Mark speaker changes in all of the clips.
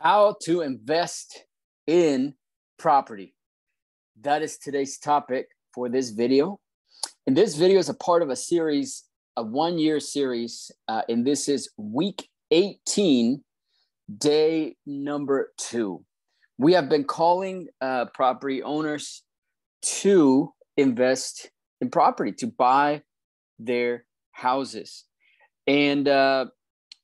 Speaker 1: How to invest in property. That is today's topic for this video. And this video is a part of a series, a one-year series, and this is week 18, day number 2. We have been calling property owners to invest in property, to buy their houses. And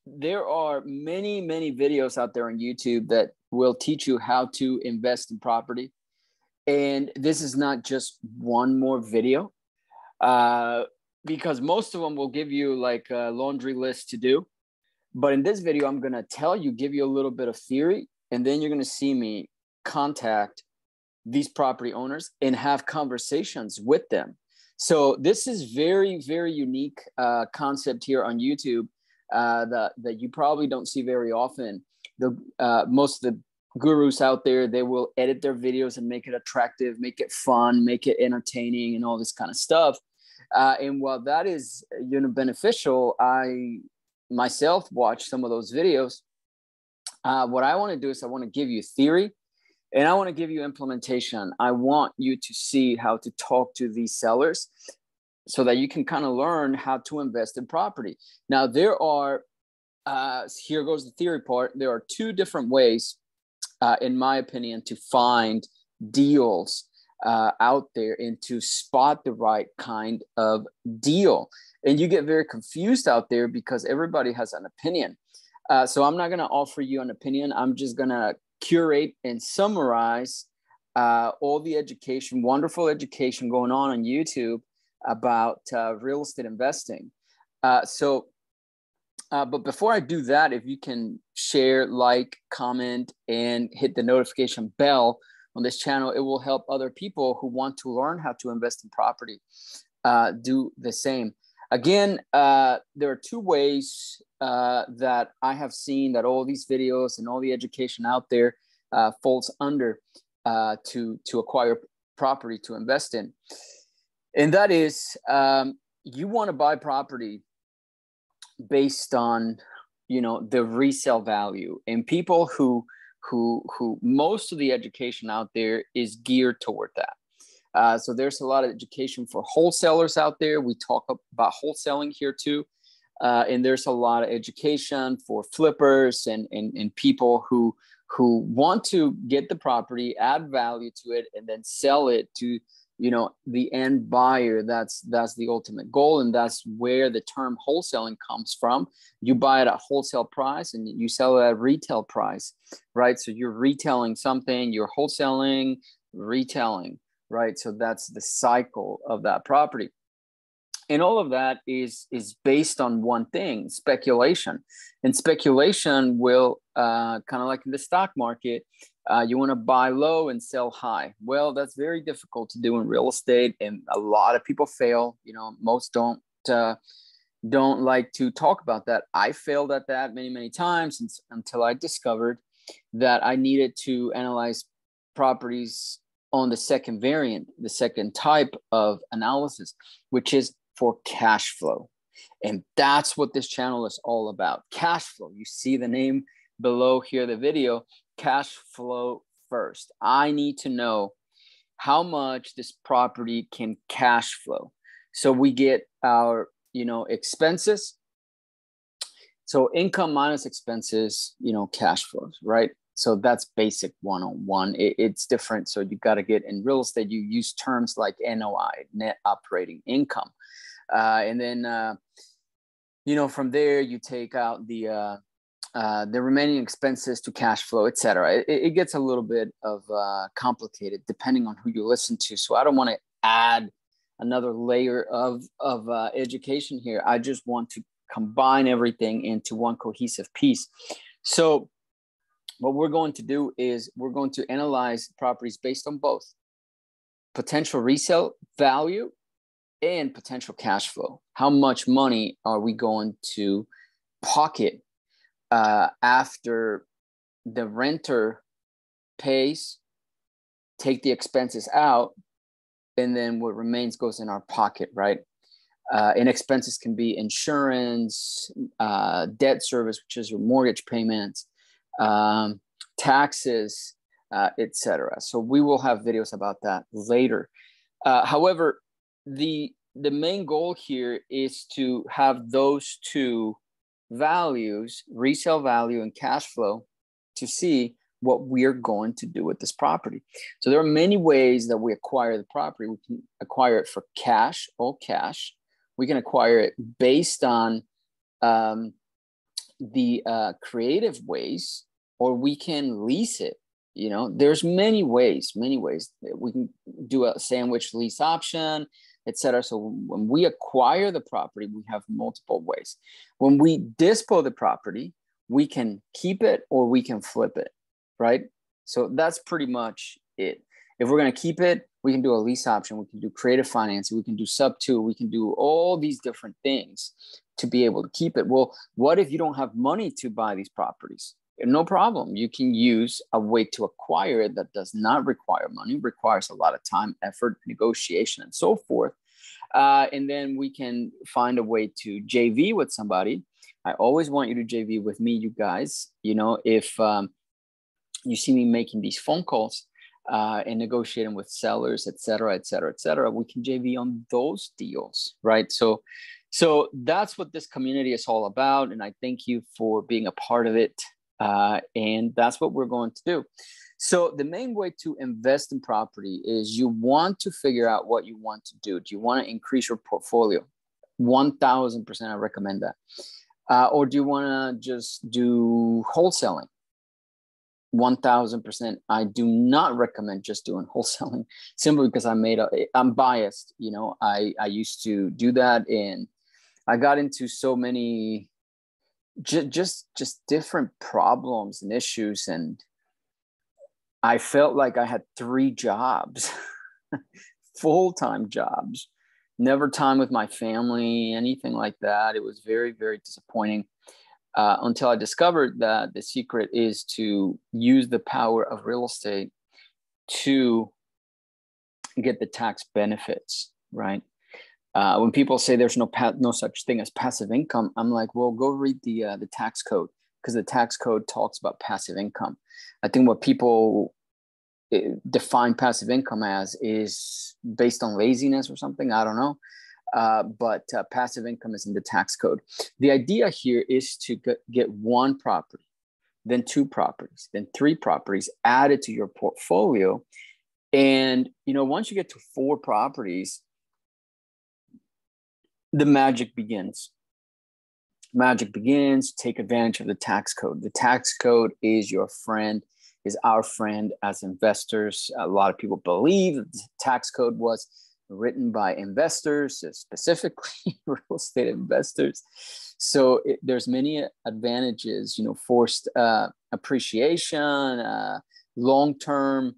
Speaker 1: there are many videos out there on YouTube that will teach you how to invest in property. And this is not just one more video, because most of them will give you like a laundry list to do. But in this video, I'm going to give you a little bit of theory, and then you're going to see me contact these property owners and have conversations with them. So this is very unique concept here on YouTube that you probably don't see very often. Most of the gurus out there, they will edit their videos and make it attractive, make it fun, make it entertaining, and all this kind of stuff. And while that is beneficial, I myself watch some of those videos. What I want to do is I want to give you theory, and I want to give you implementation. I want you to see how to talk to these sellers so that you can kind of learn how to invest in property. Now, there are, here goes the theory part. There are 2 different ways, in my opinion, to find deals out there and to spot the right kind of deal. And you get very confused out there because everybody has an opinion. So I'm not going to offer you an opinion. I'm just going to curate and summarize all the education, wonderful education going on YouTube about real estate investing. But before I do that, if you can share, like, comment, and hit the notification bell on this channel, it will help other people who want to learn how to invest in property do the same. Again, there are 2 ways that I have seen that all these videos and all the education out there falls under to acquire property to invest in. And that is, you want to buy property based on, the resale value. And people who most of the education out there is geared toward that. So there's a lot of education for wholesalers out there. We talk about wholesaling here too. And there's a lot of education for flippers and people who want to get the property, add value to it, and then sell it to, the end buyer. That's the ultimate goal. And that's where the term wholesaling comes from. You buy it at wholesale price and you sell it at retail price, right? So you're retailing something, you're wholesaling, retailing, right? So that's the cycle of that property. And all of that is based on one thing: speculation. And speculation will, kind of like in the stock market, you want to buy low and sell high. Well, that's very difficult to do in real estate, and a lot of people fail. Most don't like to talk about that. I failed at that many times until I discovered that I needed to analyze properties on the second variant, the second type of analysis, which is for cash flow. And that's what this channel is all about. Cash flow. You see the name below here, the video, cash flow first. I need to know how much this property can cash flow. So we get our, expenses. So income minus expenses, cash flows, right? So that's basic 101. It's different. So you got to get in real estate. You use terms like NOI, net operating income. And then, from there, you take out the remaining expenses to cash flow, et cetera. It gets a little bit of complicated depending on who you listen to. So I don't want to add another layer of education here. I just want to combine everything into one cohesive piece. So what we're going to do is we're going to analyze properties based on both potential resale value and potential cash flow. How much money are we going to pocket after the renter pays, take the expenses out, and then what remains goes in our pocket, right? And expenses can be insurance, debt service, which is your mortgage payments, taxes, etc. So we will have videos about that later. However, the main goal here is to have those two values, resale value and cash flow, to see what we are going to do with this property. So there are many ways that we acquire the property. We can acquire it for cash, all cash. We can acquire it based on the creative ways, or we can lease it. You know, there's many ways. We can do a sandwich lease option, etc. So when we acquire the property, we have multiple ways. When we dispose the property, we can keep it or we can flip it, right? So that's pretty much it. If we're going to keep it, we can do a lease option. We can do creative financing. We can do sub-2. We can do all these different things to be able to keep it. Well, what if you don't have money to buy these properties? No problem. You can use a way to acquire it that does not require money, requires a lot of time, effort, negotiation, and so forth. And then we can find a way to JV with somebody. I always want you to JV with me, you guys. You know, if you see me making these phone calls and negotiating with sellers, et cetera, we can JV on those deals, right? So that's what this community is all about. And I thank you for being a part of it. And that's what we're going to do. So the main way to invest in property is you want to figure out what you want to do. Do you want to increase your portfolio? 1000% I recommend that. Or do you want to just do wholesaling? 1000%. I do not recommend just doing wholesaling, simply because I'm biased. You know, I used to do that, and I got into so many just different problems and issues, and I felt like I had 3 jobs, full-time jobs, never time with my family, anything like that. It was very, very disappointing until I discovered that the secret is to use the power of real estate to get the tax benefits, right? When people say there's no such thing as passive income, I'm like, well, go read the tax code, because the tax code talks about passive income. I think what people define passive income as is based on laziness or something. I don't know. But passive income is in the tax code. The idea here is to get 1 property, then 2 properties, then 3 properties added to your portfolio. And, you know, once you get to 4 properties, the magic begins. Take advantage of the tax code. The tax code is your friend, is our friend as investors. A lot of people believe that the tax code was written by investors, specifically real estate investors. So there's many advantages, you know, forced appreciation, long-term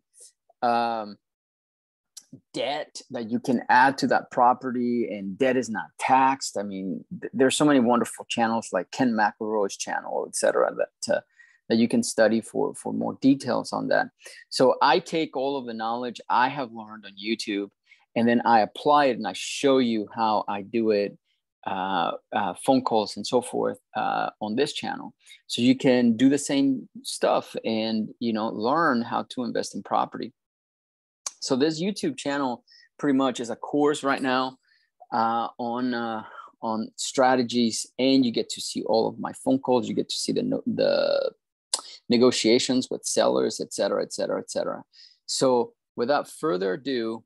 Speaker 1: debt that you can add to that property, and debt is not taxed. I mean, there's so many wonderful channels like Ken McElroy's channel, etc., that you can study for more details on that. So I take all of the knowledge I have learned on YouTube, and then I apply it and I show you how I do it, phone calls and so forth on this channel. So you can do the same stuff and, you know, learn how to invest in property. So this YouTube channel pretty much is a course right now on strategies, and you get to see all of my phone calls. You get to see the negotiations with sellers, et cetera. So without further ado,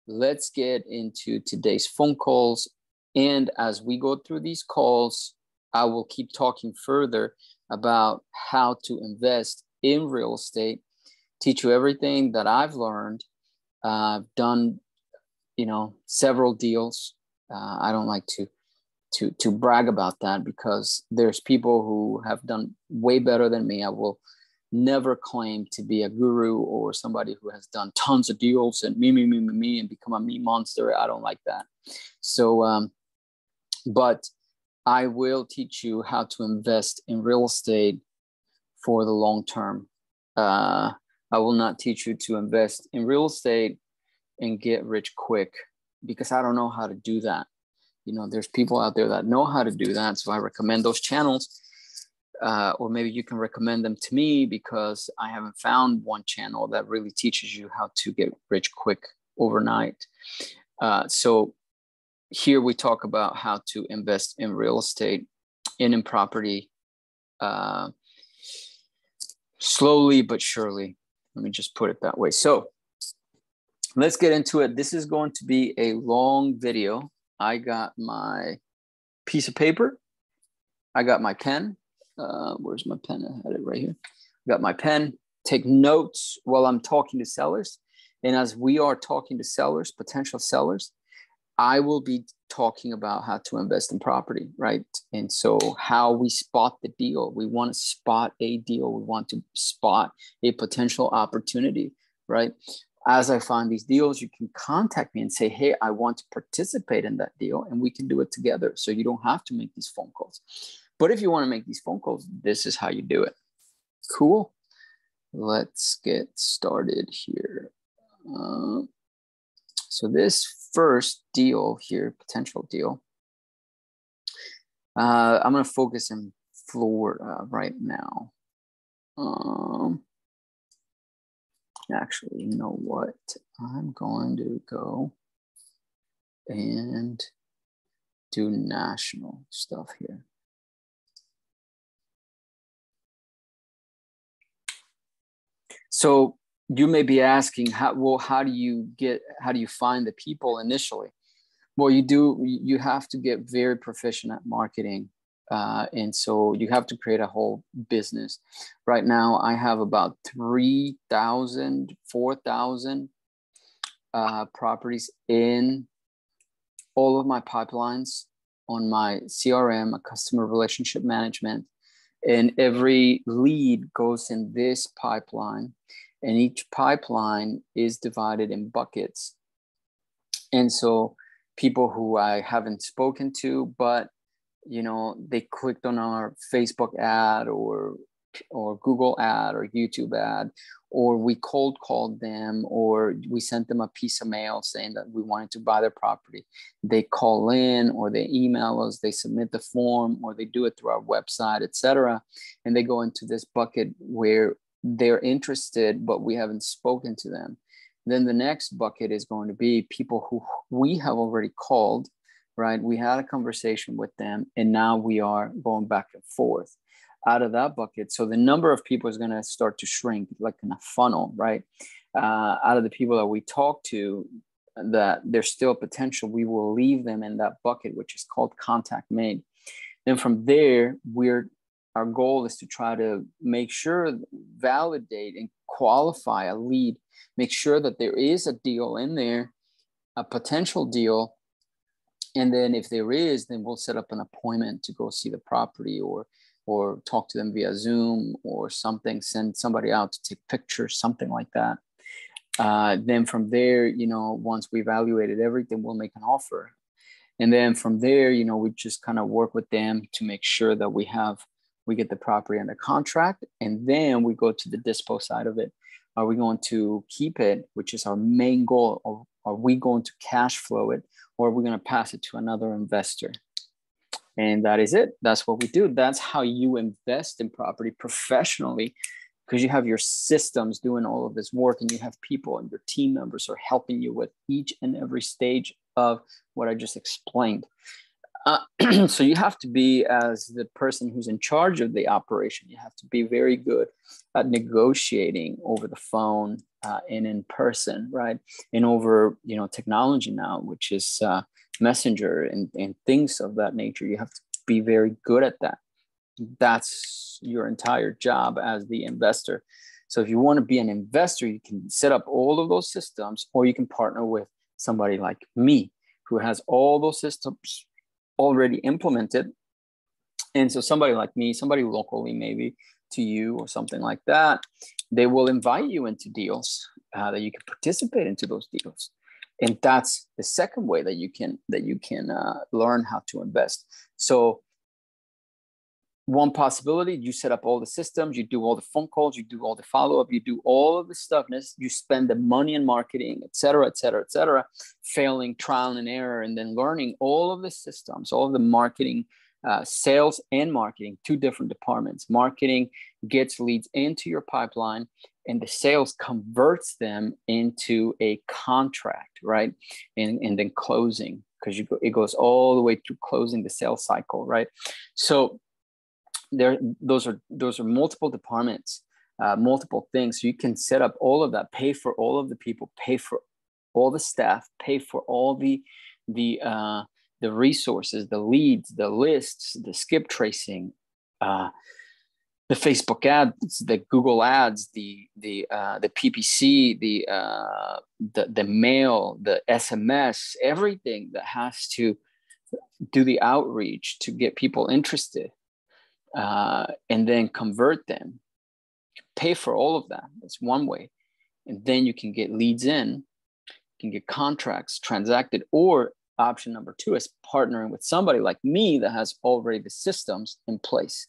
Speaker 1: let's get into today's phone calls. And as we go through these calls, I will keep talking further about how to invest in real estate, teach you everything that I've learned. I've done, you know, several deals. I don't like to brag about that, because there's people who have done way better than me. I will never claim to be a guru or somebody who has done tons of deals and me and become a me monster. I don't like that. So, but I will teach you how to invest in real estate for the long term. I will not teach you to invest in real estate and get rich quick, because I don't know how to do that. You know, there's people out there that know how to do that. So I recommend those channels. or maybe you can recommend them to me because I haven't found one channel that really teaches you how to get rich quick overnight. So here we talk about how to invest in real estate and in property slowly but surely. Let me just put it that way. So let's get into it. This is going to be a long video. I got my piece of paper. I got my pen. Where's my pen? I had it right here. I got my pen. Take notes while I'm talking to sellers. And as we are talking to sellers, potential sellers, I will be talking about how to invest in property, right? And so how we spot the deal. We want to spot a deal. We want to spot a potential opportunity, right? As I find these deals, you can contact me and say, hey, I want to participate in that deal, and we can do it together. So you don't have to make these phone calls. But if you want to make these phone calls, this is how you do it. Cool. Let's get started here. So this first deal here, potential deal, I'm going to focus in Florida right now. Actually, you know what? I'm going to go and do national stuff here. So you may be asking, how do you find the people initially? Well, you have to get very proficient at marketing. And so you have to create a whole business. Right now, I have about 3,000, 4,000 properties in all of my pipelines on my CRM, a customer relationship management. And every lead goes in this pipeline, and each pipeline is divided in buckets. And so people who I haven't spoken to, but they clicked on our Facebook ad or Google ad or YouTube ad, or we cold called them, or we sent them a piece of mail saying that we wanted to buy their property. They call in, or they email us, they submit the form, or they do it through our website, etc. And they go into this bucket where they're interested, but we haven't spoken to them. Then the next bucket is going to be people who we have already called, right? We had a conversation with them, and now we are going back and forth out of that bucket. So the number of people is going to start to shrink, like in a funnel, right? Out of the people that we talk to, that there's still potential, we will leave them in that bucket, which is called contact made. Then from there, our goal is to try to make sure, validate and qualify a lead, make sure that there is a deal in there, a potential deal. And then if there is, then we'll set up an appointment to go see the property, or talk to them via Zoom or something, send somebody out to take pictures, something like that. Then from there, once we evaluated everything, we'll make an offer. And then from there, we just kind of work with them to make sure that we get the property under contract. And then we go to the dispo side of it. Are we going to keep it, which is our main goal? Or are we going to cash flow it, or are we going to pass it to another investor? And that is it. That's what we do. That's how you invest in property professionally, because you have your systems doing all of this work, and you have people and your team members are helping you with each and every stage of what I just explained. So you have to be, as the person who's in charge of the operation, you have to be very good at negotiating over the phone and in person, right? And over, technology now, which is Messenger and things of that nature. You have to be very good at that. That's your entire job as the investor. So if you want to be an investor, you can set up all of those systems, or you can partner with somebody like me who has all those systems already implemented. And so somebody like me, somebody locally maybe to you or something like that, they will invite you into deals that you can participate into those deals. And that's the second way that you can learn how to invest. So one possibility, you set up all the systems, you do all the phone calls, you do all the follow-up, you do all of the stuff, you spend the money in marketing, et cetera, failing trial and error, and then learning all of the systems, all of the marketing sales and marketing, two different departments. Marketing gets leads into your pipeline, and the sales converts them into a contract, right? And then closing, because it goes all the way through closing the sales cycle, right? So those are multiple departments, multiple things. So you can set up all of that, pay for all of the people, pay for all the staff, pay for all the resources, the leads, the lists, the skip tracing, the Facebook ads, the Google ads, the PPC, the mail, the SMS, everything that has to do the outreach to get people interested, and then convert them. Pay for all of that. That's one way, and then you can get leads in, you can get contracts transacted, or option number two is partnering with somebody like me that has already the systems in place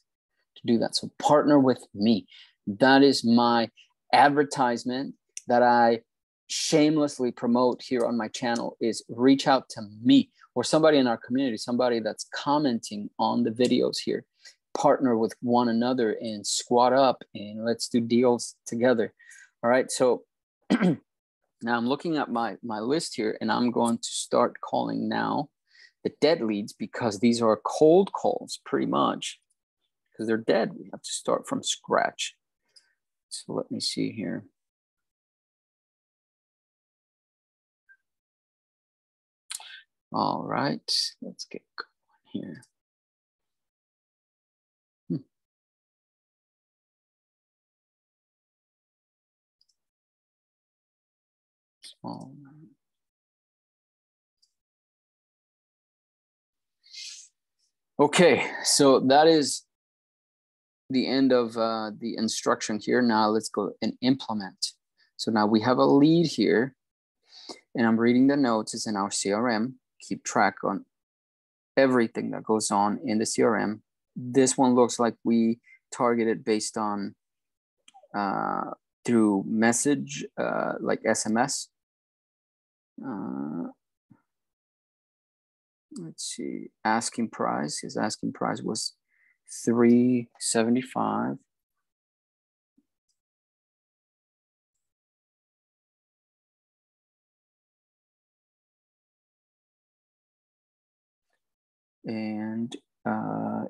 Speaker 1: to do that. So partner with me. That is my advertisement that I shamelessly promote here on my channel, is reach out to me or somebody in our community, somebody that's commenting on the videos here. Partner with one another and squat up and let's do deals together. All right. So now I'm looking at my list here, and I'm going to start calling now the dead leads, because these are cold calls pretty much, because they're dead. We have to start from scratch. So let me see here. All right, let's get going here. All right. Okay, so that is the end of the instruction here. Now let's go and implement. So now we have a lead here, and I'm reading the notes. It's in our CRM. Keep track on everything that goes on in the CRM. This one looks like we targeted based on through message, like SMS. Let's see, asking price. His asking price was $375. And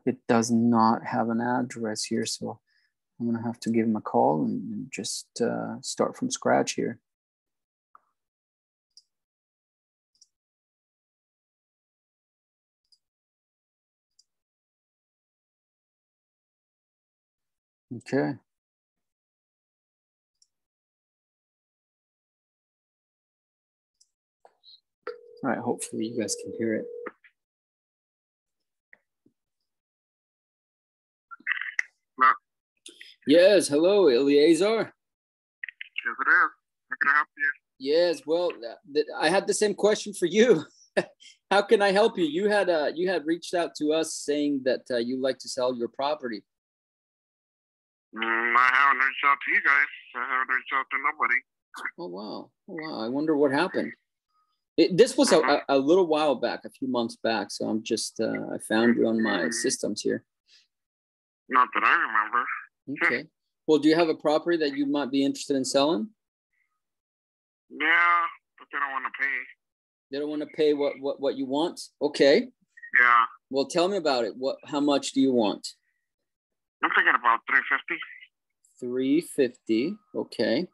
Speaker 1: it does not have an address here, so I'm gonna have to give him a call and just start from scratch here. Okay. All right, hopefully you guys can hear it. Yes, hello, Eleazar.
Speaker 2: Yes, it is. How can I help you?
Speaker 1: Yes, well, I had the same question for you. How can I help you? You had reached out to us saying that you like to sell your property.
Speaker 2: I haven't reached out to you guys. I haven't reached out to nobody.
Speaker 1: Oh, wow. Oh, wow. I wonder what happened. This was a little while back, a few months back. So I'm just, I found you on my systems here.
Speaker 2: Not that I remember.
Speaker 1: Okay. Well, do you have a property that you might be interested in selling?
Speaker 2: Yeah, but they don't want to pay.
Speaker 1: They don't want to pay what you want? Okay.
Speaker 2: Yeah.
Speaker 1: Well, tell me about it. How much do you want?
Speaker 2: I'm thinking about $350.
Speaker 1: $350. Okay.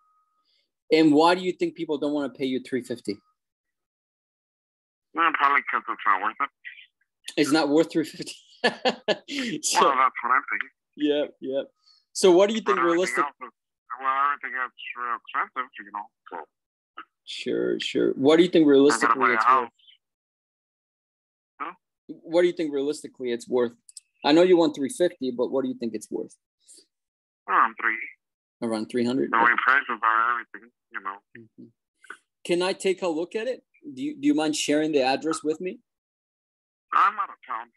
Speaker 1: And why do you think people don't want to pay you $350?
Speaker 2: Well, probably because it's not worth it.
Speaker 1: It's not worth $350.
Speaker 2: Well, that's what I'm thinking.
Speaker 1: Yep. So what do you think realistic?
Speaker 2: Everything else is real expensive, you know. So.
Speaker 1: Sure. What do you think realistically it's worth?
Speaker 2: Huh?
Speaker 1: What do you think realistically it's worth? I know you want $350, but what do you think it's worth?
Speaker 2: Around
Speaker 1: Around $300.
Speaker 2: The way prices are, everything, you know.
Speaker 1: Mm-hmm. Can I take a look at it? Do you mind sharing the address with me?
Speaker 2: I'm out of town.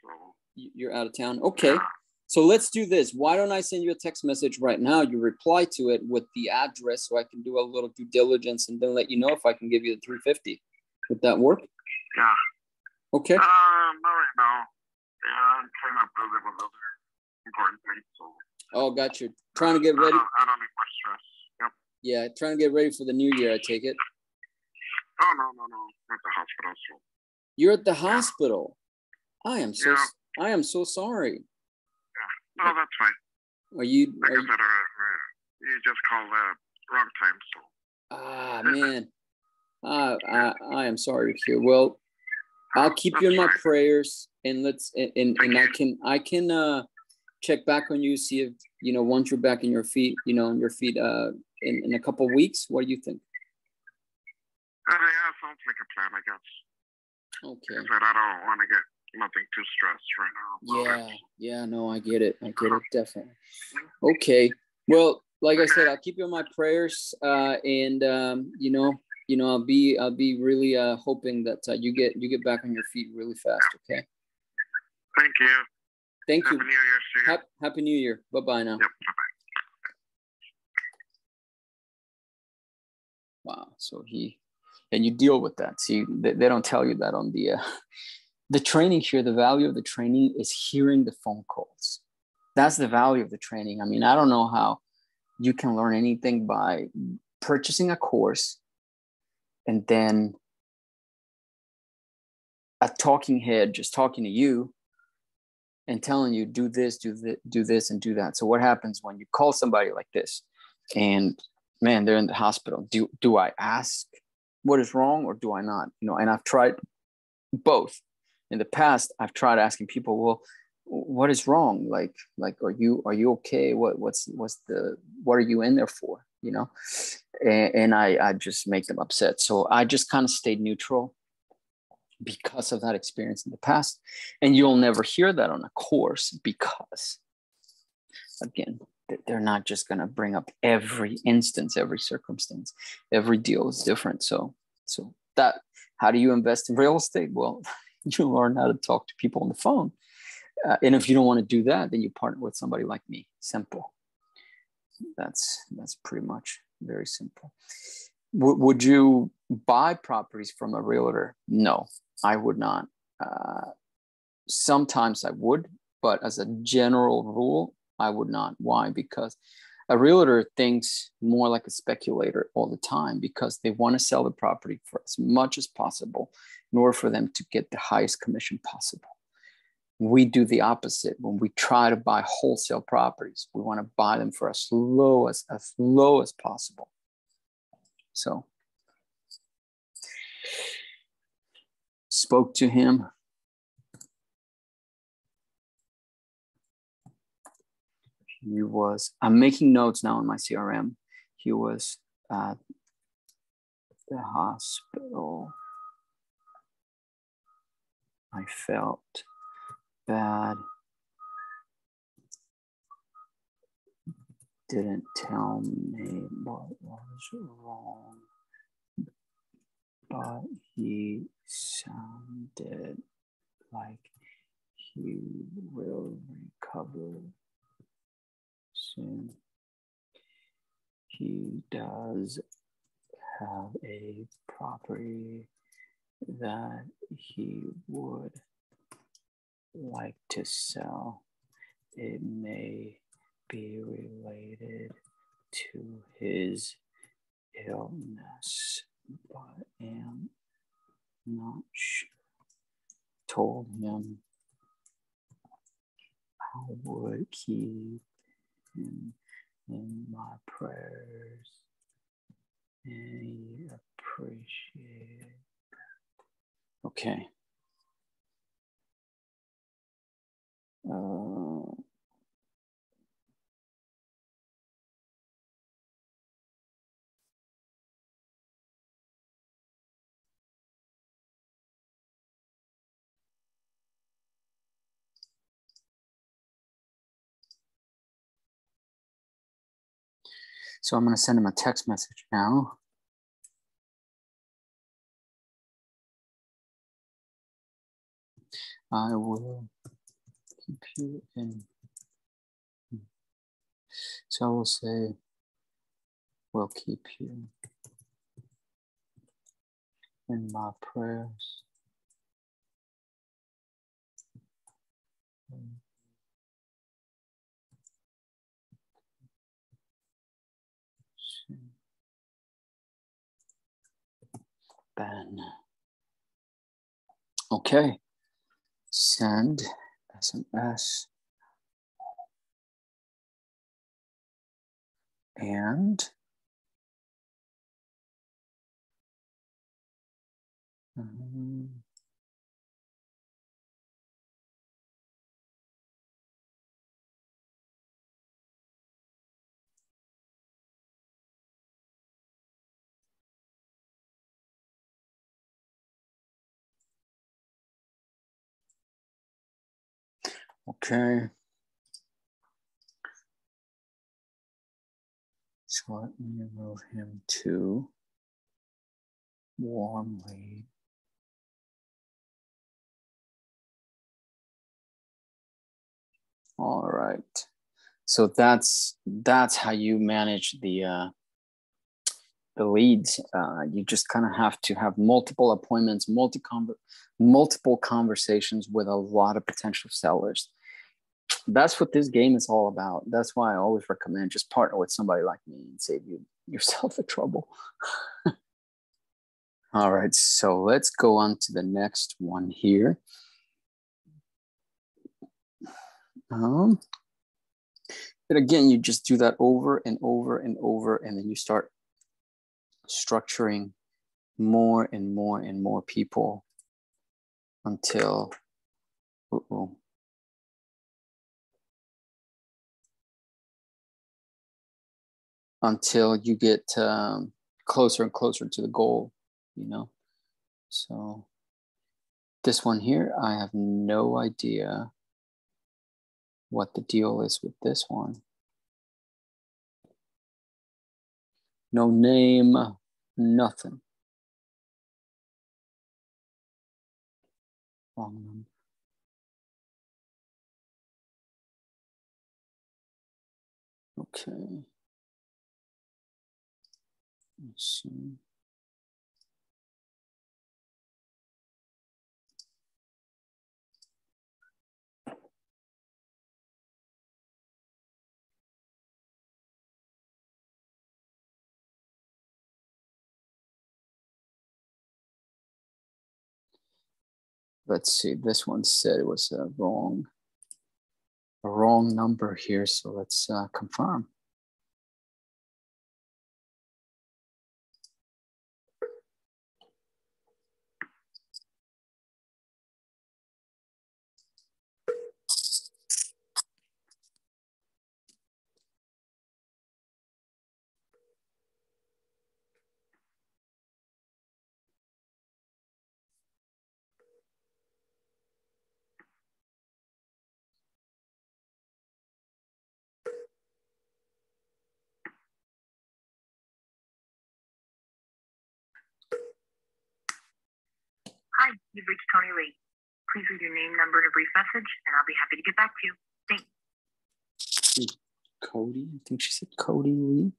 Speaker 2: So.
Speaker 1: You're out of town? Okay.
Speaker 2: Yeah.
Speaker 1: So let's do this. Why don't I send you a text message right now? You reply to it with the address so I can do a little due diligence and then let you know if I can give you the $350. Would that work?
Speaker 2: Yeah.
Speaker 1: Okay.
Speaker 2: Not right now. Yeah, I'm kind of busy with other important things, so.
Speaker 1: Oh, got you. Trying to get ready.
Speaker 2: I don't need much stress. Yep.
Speaker 1: Yeah, trying to get ready for the new year, I take it.
Speaker 2: Oh, no. At the hospital, so.
Speaker 1: You're at the hospital. I am so
Speaker 2: Yeah.
Speaker 1: I am so sorry.
Speaker 2: Yeah. No, that's fine.
Speaker 1: Are you?
Speaker 2: Like I said, you just called the wrong time, so.
Speaker 1: Ah, man. I am sorry to hear. Well, I'll keep you in my prayers, and I can check back on you, see if once you're back in your feet, on your feet in a couple of weeks. What do you think?
Speaker 2: Yeah, sounds like a plan, I guess.
Speaker 1: Okay.
Speaker 2: But I don't want to get nothing too stressed right now.
Speaker 1: Yeah, no, I get it, definitely. Okay, well, like I said, I'll keep you in my prayers, and I'll be really hoping that you get back on your feet really fast. Okay.
Speaker 2: Thank you.
Speaker 1: Thank you.
Speaker 2: Happy New Year to you.
Speaker 1: Happy New Year. Bye-bye now.
Speaker 2: Yep. Bye-bye.
Speaker 1: Wow. So and you deal with that. See, they don't tell you that on the training here. The value of the training is hearing the phone calls. That's the value of the training. I mean, I don't know how you can learn anything by purchasing a course and then a talking head just talking to you and telling you do this, do this, and do that. So what happens when you call somebody like this and man, they're in the hospital? Do I ask what is wrong or do I not? And I've tried both. In the past, I've tried asking people, well, what is wrong? Like, are you okay? What are you in there for? And I just make them upset. So I just kind of stayed neutral because of that experience in the past. And you'll never hear that on a course because, again, they're not just going to bring up every instance, every circumstance. Every deal is different. So that, how do you invest in real estate? Well, you learn how to talk to people on the phone. And if you don't want to do that, then you partner with somebody like me. Simple. That's pretty much very simple. Would you buy properties from a realtor? No, I would not. Sometimes I would, but as a general rule, I would not. Why? Because a realtor thinks more like a speculator all the time because they want to sell the property for as much as possible in order for them to get the highest commission possible. We do the opposite. When we try to buy wholesale properties, we want to buy them for as low as possible. So spoke to him. I'm making notes now in my CRM. He was at the hospital. I felt bad. Didn't tell me what was wrong, but he sounded like he will recover soon. He does have a property that he would like to sell. It may be related to his illness, but am not sure. Told him I would keep him in my prayers, and he appreciated that. Okay. So I'm going to send him a text message now. I will keep you in. So I will say, we'll keep you in my prayers. Ben. Okay. Send SMS. And okay. So let me move him to warm lead. All right. So that's how you manage the leads. You just kind of have to have multiple appointments, multiple conversations with a lot of potential sellers. That's what this game is all about. That's why I always recommend just partner with somebody like me and save yourself the trouble. All right, so let's go on to the next one here. But again, you just do that over and over and over, and then you start structuring more and more and more people until, until you get closer and closer to the goal, you know? So this one here, I have no idea what the deal is with this one. No name, nothing. Wrong number. Okay. Let's see. Let's see, this one said it was a wrong number here, so let's confirm.
Speaker 3: Hi, you've reached Tony Lee. Please leave your name, number, and a brief message, and I'll be happy to get back to you. Thanks.
Speaker 1: Cody, I think she said Cody Lee.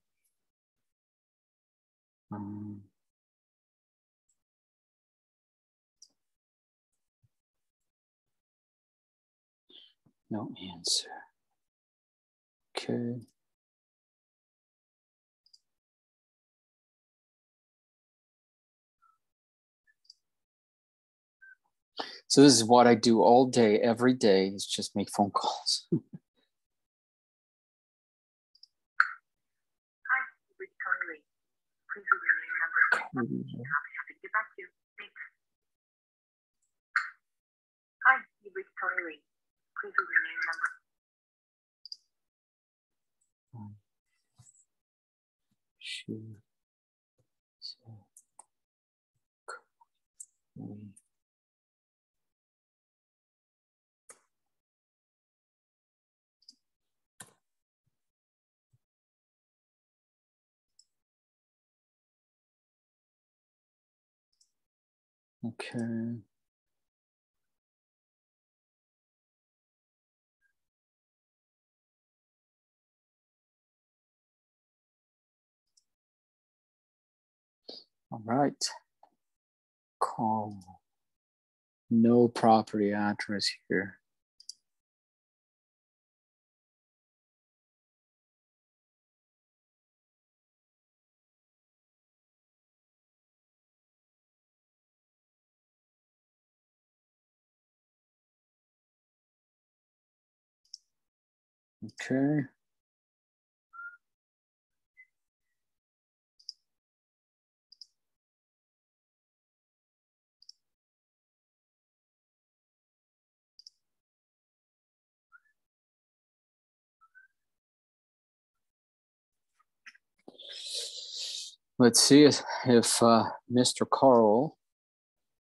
Speaker 1: No answer. Okay. So this is what I do all day, every day, is just make phone calls.
Speaker 3: Hi, you've reached Tony Lee. Please leave your name, number, and a brief message, and I'll be happy to get back to you. Thanks. Hi, you've reached Tony Lee. Please leave your name, number.
Speaker 1: Shoot. Okay. All right. Call. No property address here. Okay. Let's see if Mr. Carl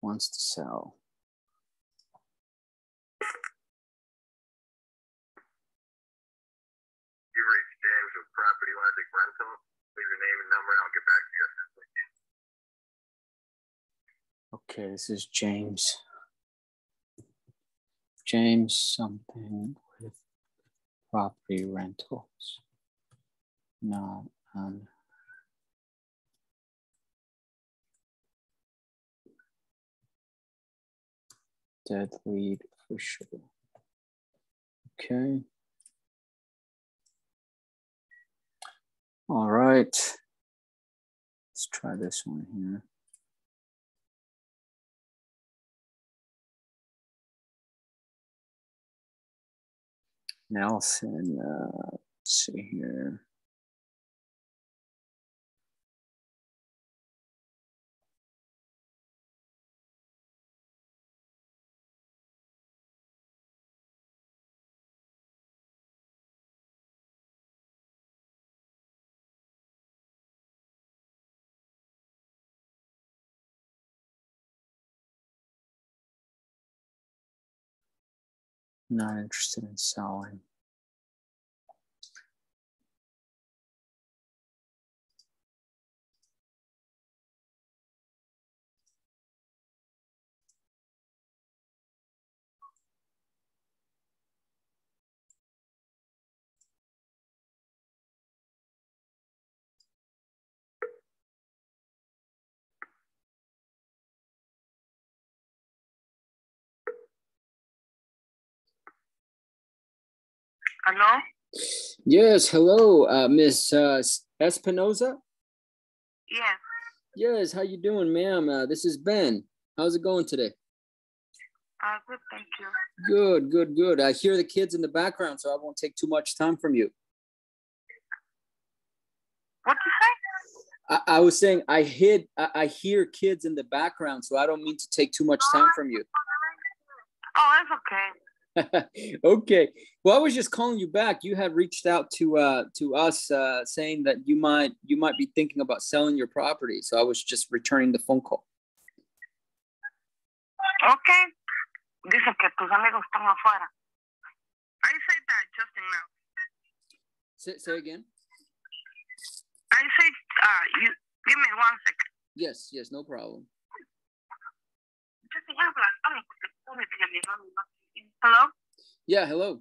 Speaker 1: wants to sell.
Speaker 2: You reached James with Property Logic Rental. Leave your name and number, and I'll get back to you as soon as I can.
Speaker 1: Okay, this is James. James something with property rentals. Not on. Dead lead for sure. Okay. All right. Let's try this one here. Nelson, let's see here. Not interested in selling.
Speaker 3: Hello?
Speaker 1: Yes, hello, Miss Espinoza.
Speaker 3: Yes.
Speaker 1: Yes, how you doing, ma'am? This is Ben. How's it going today?
Speaker 3: Good, thank you.
Speaker 1: Good, good, good. I hear the kids in the background, so I won't take too much time from you.
Speaker 3: What you say?
Speaker 1: I was saying I hear kids in the background, so I don't mean to take too much time from you.
Speaker 3: Oh, that's okay.
Speaker 1: Okay. Well, I was just calling you back. You had reached out to us saying that you might be thinking about selling your property. So I was just returning the phone call.
Speaker 3: Okay. Dice que tus amigos están afuera. I said that just now.
Speaker 1: Say again.
Speaker 3: I said, you give me 1 second.
Speaker 1: Yes, no problem.
Speaker 3: Hello?
Speaker 1: Yeah, hello.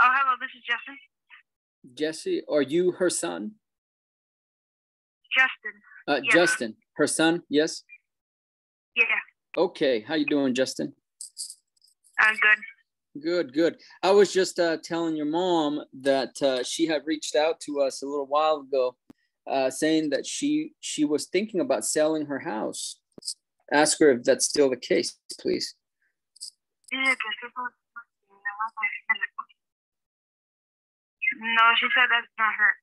Speaker 3: Oh, hello, this is Jesse.
Speaker 1: Jesse, are you her son?
Speaker 3: Justin.
Speaker 1: Yes. Justin, her son, yes?
Speaker 3: Yeah.
Speaker 1: Okay, how you doing, Justin?
Speaker 3: I'm good.
Speaker 1: Good, good. I was just telling your mom that she had reached out to us a little while ago saying that she was thinking about selling her house. Ask her if that's still the case, please.
Speaker 3: No, she said that's not her.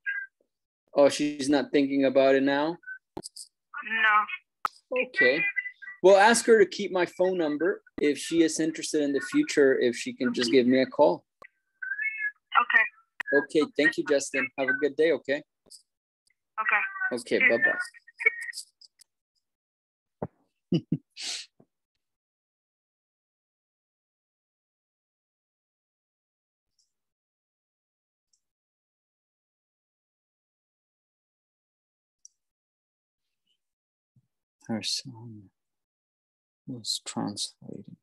Speaker 1: Oh, she's not thinking about it now?
Speaker 3: No.
Speaker 1: Okay. Well, ask her to keep my phone number. If she is interested in the future, if she can just give me a call.
Speaker 3: Okay.
Speaker 1: Okay. Thank you, Justin. Have a good day, okay?
Speaker 3: Okay.
Speaker 1: Okay, bye-bye. Her son was translating.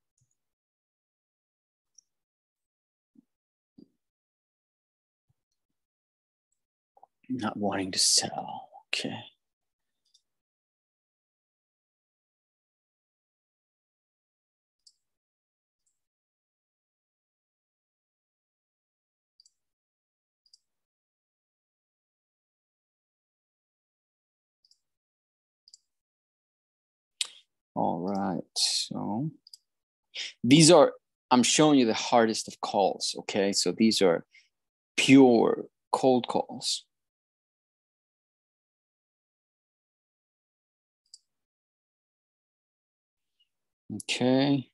Speaker 1: Not wanting to sell. Okay. All right. So these are I'm showing you the hardest of calls, okay? So these are pure cold calls. Okay.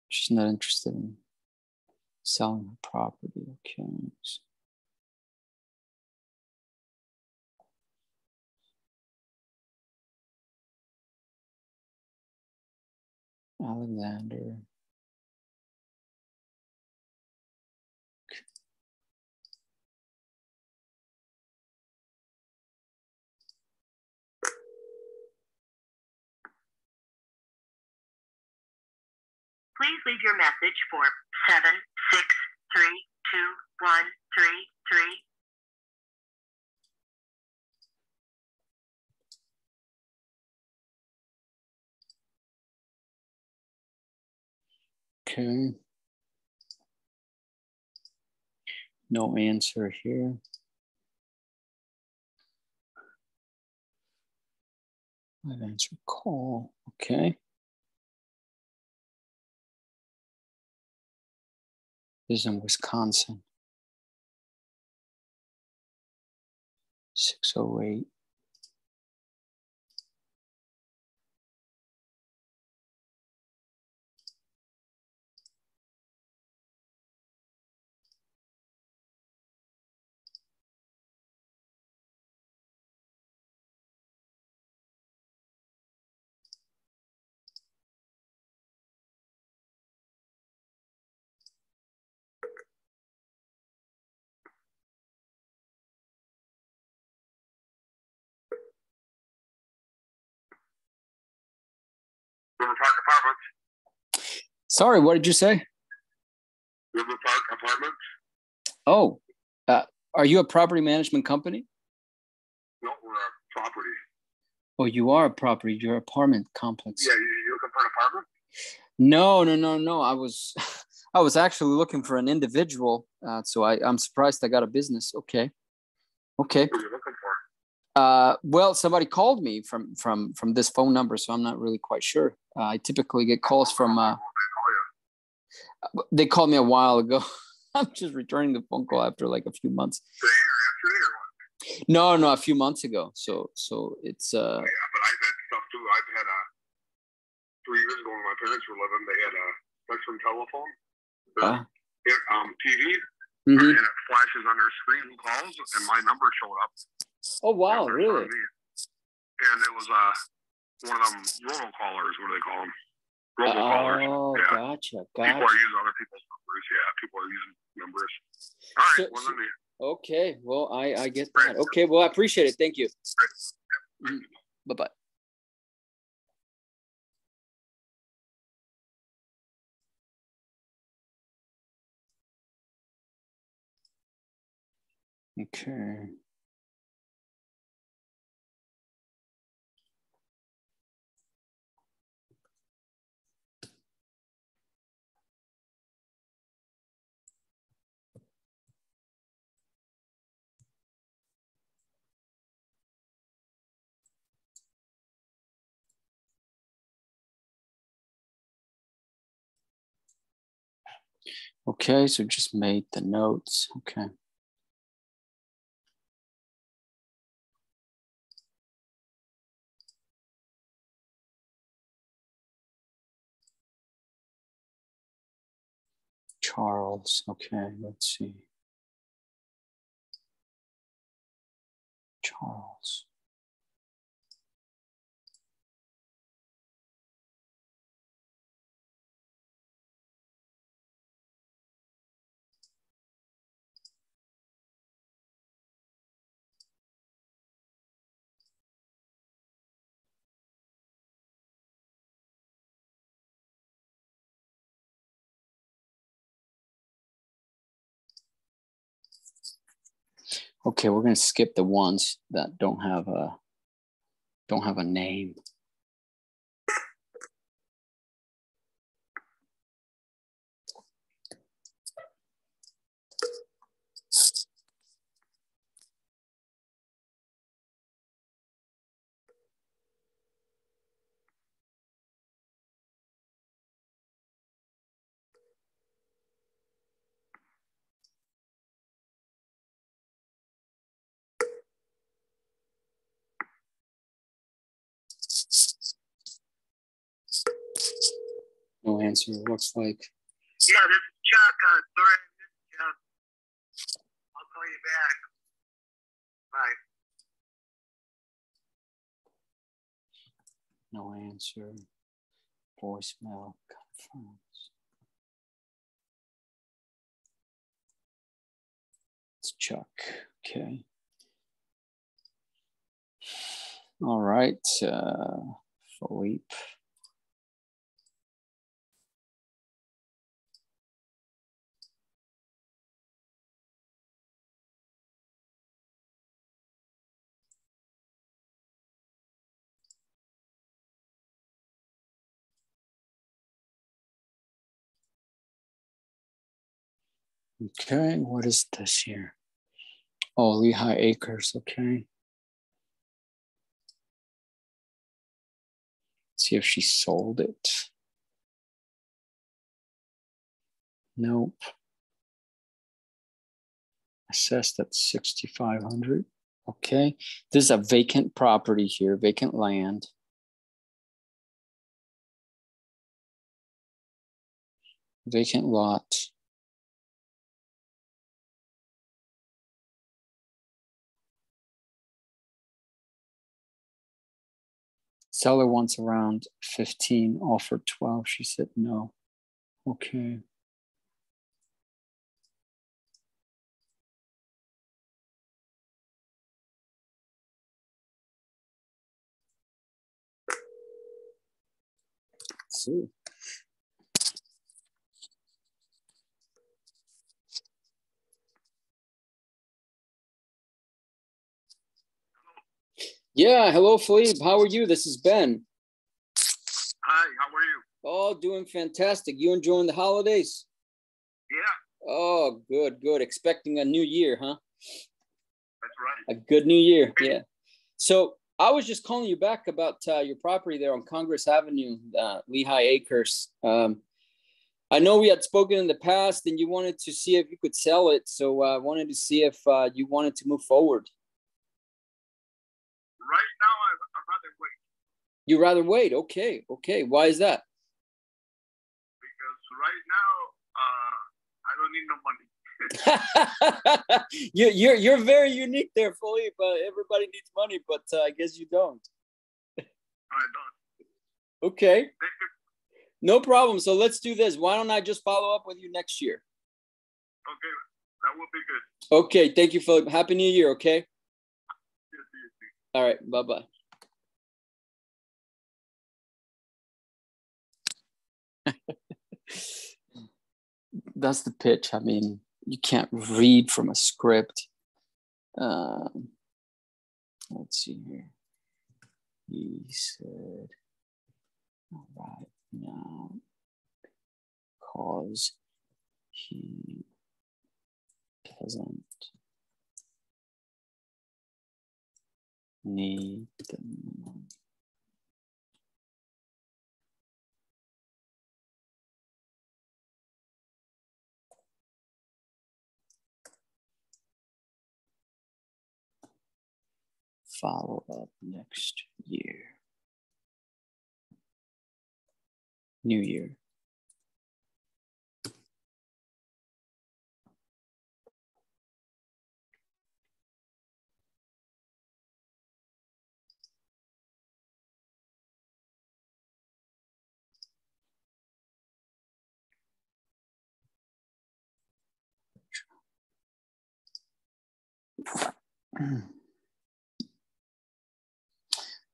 Speaker 1: She's not interested in selling her property, okay. Alexander.
Speaker 3: Please leave your message for 7632133.
Speaker 1: Okay. No answer here. I've answered call. Okay. This is in Wisconsin. 608.
Speaker 2: River Park Apartments.
Speaker 1: Sorry, what did you say?
Speaker 2: River Park Apartments.
Speaker 1: Oh, are you a property management company?
Speaker 2: No, we're a property.
Speaker 1: Oh, you are a property. You're an apartment complex.
Speaker 2: Yeah, you looking for an apartment?
Speaker 1: No. I was actually looking for an individual. So I'm surprised I got a business. Okay.
Speaker 2: What are you looking for?
Speaker 1: Well, somebody called me from this phone number, so I'm not really quite sure. I typically get calls from. They called me a while ago. I'm just returning the phone call after like a few months.
Speaker 2: Today or yesterday or what?
Speaker 1: No, a few months ago. So it's
Speaker 2: Yeah, but I've had stuff too. I've had 3 years ago when my parents were living, they had a Spectrum telephone, TV, and it flashes on their screen who calls, and my number showed up.
Speaker 1: Oh wow, really?
Speaker 2: And it was one of them robocallers. What do they call them? Robocallers.
Speaker 1: Oh,
Speaker 2: yeah.
Speaker 1: gotcha.
Speaker 2: People are using other people's numbers. Yeah, people are using numbers. All right, wasn't me.
Speaker 1: Okay, well, I get that. Okay, well, I appreciate it. Thank you. Bye-bye. Okay. Okay, so just made the notes. Okay. Charles. Okay, let's see. Charles. Okay, we're gonna skip the ones that don't have a name. No answer. Looks like.
Speaker 2: Yeah, this is Chuck. Sorry, I missed you. I'll call you back. Bye.
Speaker 1: No answer. Voicemail confirms. It's Chuck. Okay. All right. Philippe. Okay, what is this here? Oh, Lehigh Acres, okay. See if she sold it. Nope. Assessed at 6,500. Okay, this is a vacant property here, vacant land. Vacant lot. Seller wants around 15, offered 12. She said no. Okay. Let's see. Yeah, hello, Philippe. How are you? This is Ben.
Speaker 2: Hi, how are you?
Speaker 1: Oh, doing fantastic. You enjoying the holidays?
Speaker 2: Yeah,
Speaker 1: Oh, good, good. Expecting a new year, huh?
Speaker 2: that's right.
Speaker 1: A good new year, yeah. So I was just calling you back about your property there on Congress Avenue, Lehigh Acres. I know we had spoken in the past and you wanted to see if you could sell it. So I wanted to see if you wanted to move forward.
Speaker 2: Right now, I'd rather wait
Speaker 1: You rather wait? Okay, okay. Why is that?
Speaker 2: because right now, I don't need no money.
Speaker 1: You're very unique there, Philippe. Everybody needs money, but I guess you don't.
Speaker 2: I don't.
Speaker 1: Okay,
Speaker 2: Thank you.
Speaker 1: no problem. So let's do this. Why don't I just follow up with you next year?
Speaker 2: Okay, that will be good.
Speaker 1: Okay, thank you, Philippe. Happy New Year, okay?
Speaker 2: Yes, yes, yes.
Speaker 1: All right, bye-bye. That's the pitch. I mean, you can't read from a script. Let's see here. He said, all right, now, cause he doesn't need the money. Follow up next year. New year.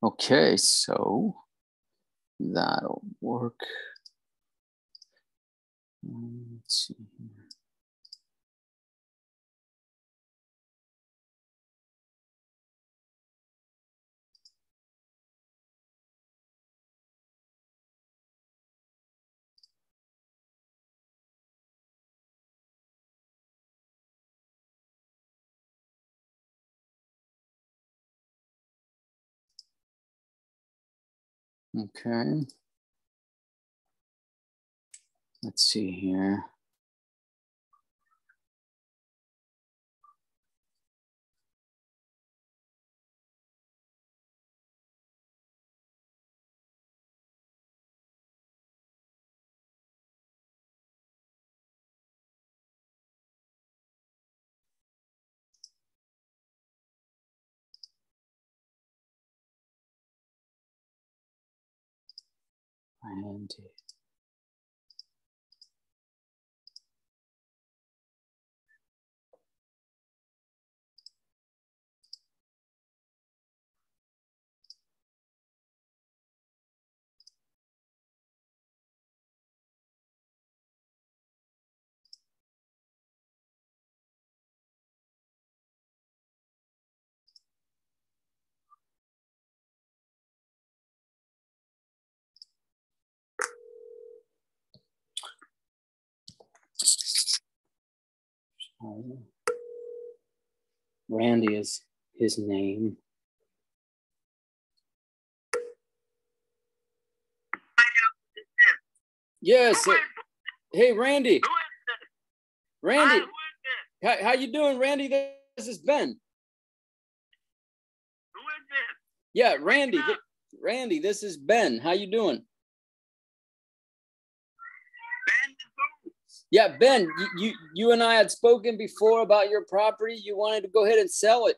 Speaker 1: Okay, so that'll work. Let's see here. Okay. Let's see here. Randy. Randy is his name. Yes. Hey, Randy. Randy. How you doing, Randy? This is Ben.
Speaker 4: Who is this?
Speaker 1: Yeah, Randy. Randy, this is Ben. How you doing?
Speaker 4: Ben is who?
Speaker 1: Yeah, Ben, you and I had spoken before about your property. You wanted to go ahead and sell it.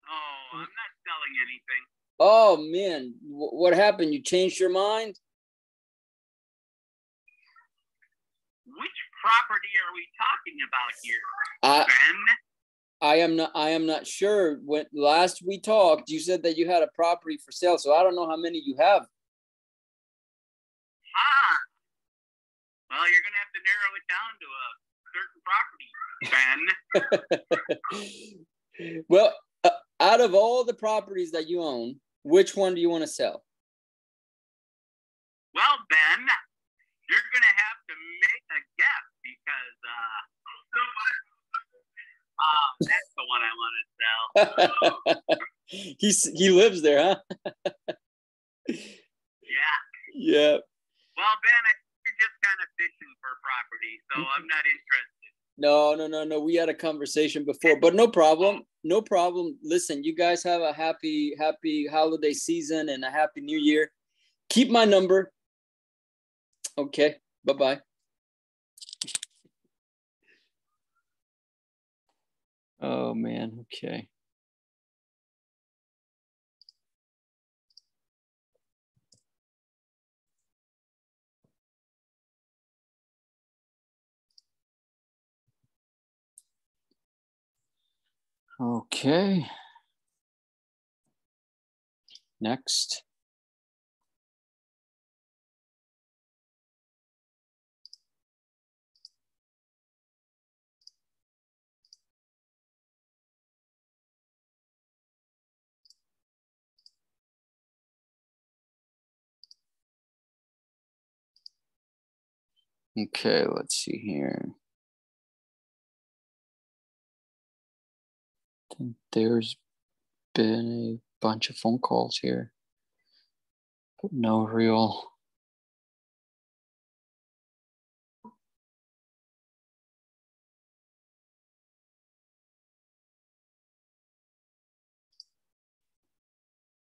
Speaker 4: Oh, I'm not selling anything.
Speaker 1: Oh, man. What happened? You changed your mind?
Speaker 4: Which property are we talking about here, Ben?
Speaker 1: I am not sure. When last we talked, you said that you had a property for sale, so I don't know how many you have.
Speaker 4: Well, you're going to have to narrow it down to a certain property, Ben.
Speaker 1: Well, out of all the properties that you own, which one do you want to sell?
Speaker 4: Well, Ben, you're going to have to make a guess because that's the one I want to sell.
Speaker 1: He lives there, huh?
Speaker 4: Yeah.
Speaker 1: Yeah.
Speaker 4: Well, Ben, I think you're just kind of fishing for property, so I'm not interested.
Speaker 1: No. We had a conversation before, but no problem. No problem. Listen, you guys have a happy holiday season and a happy new year. Keep my number. Okay. Bye-bye. Oh, man. Okay. Okay. Next. Okay, let's see here. I think there's been a bunch of phone calls here, but no real.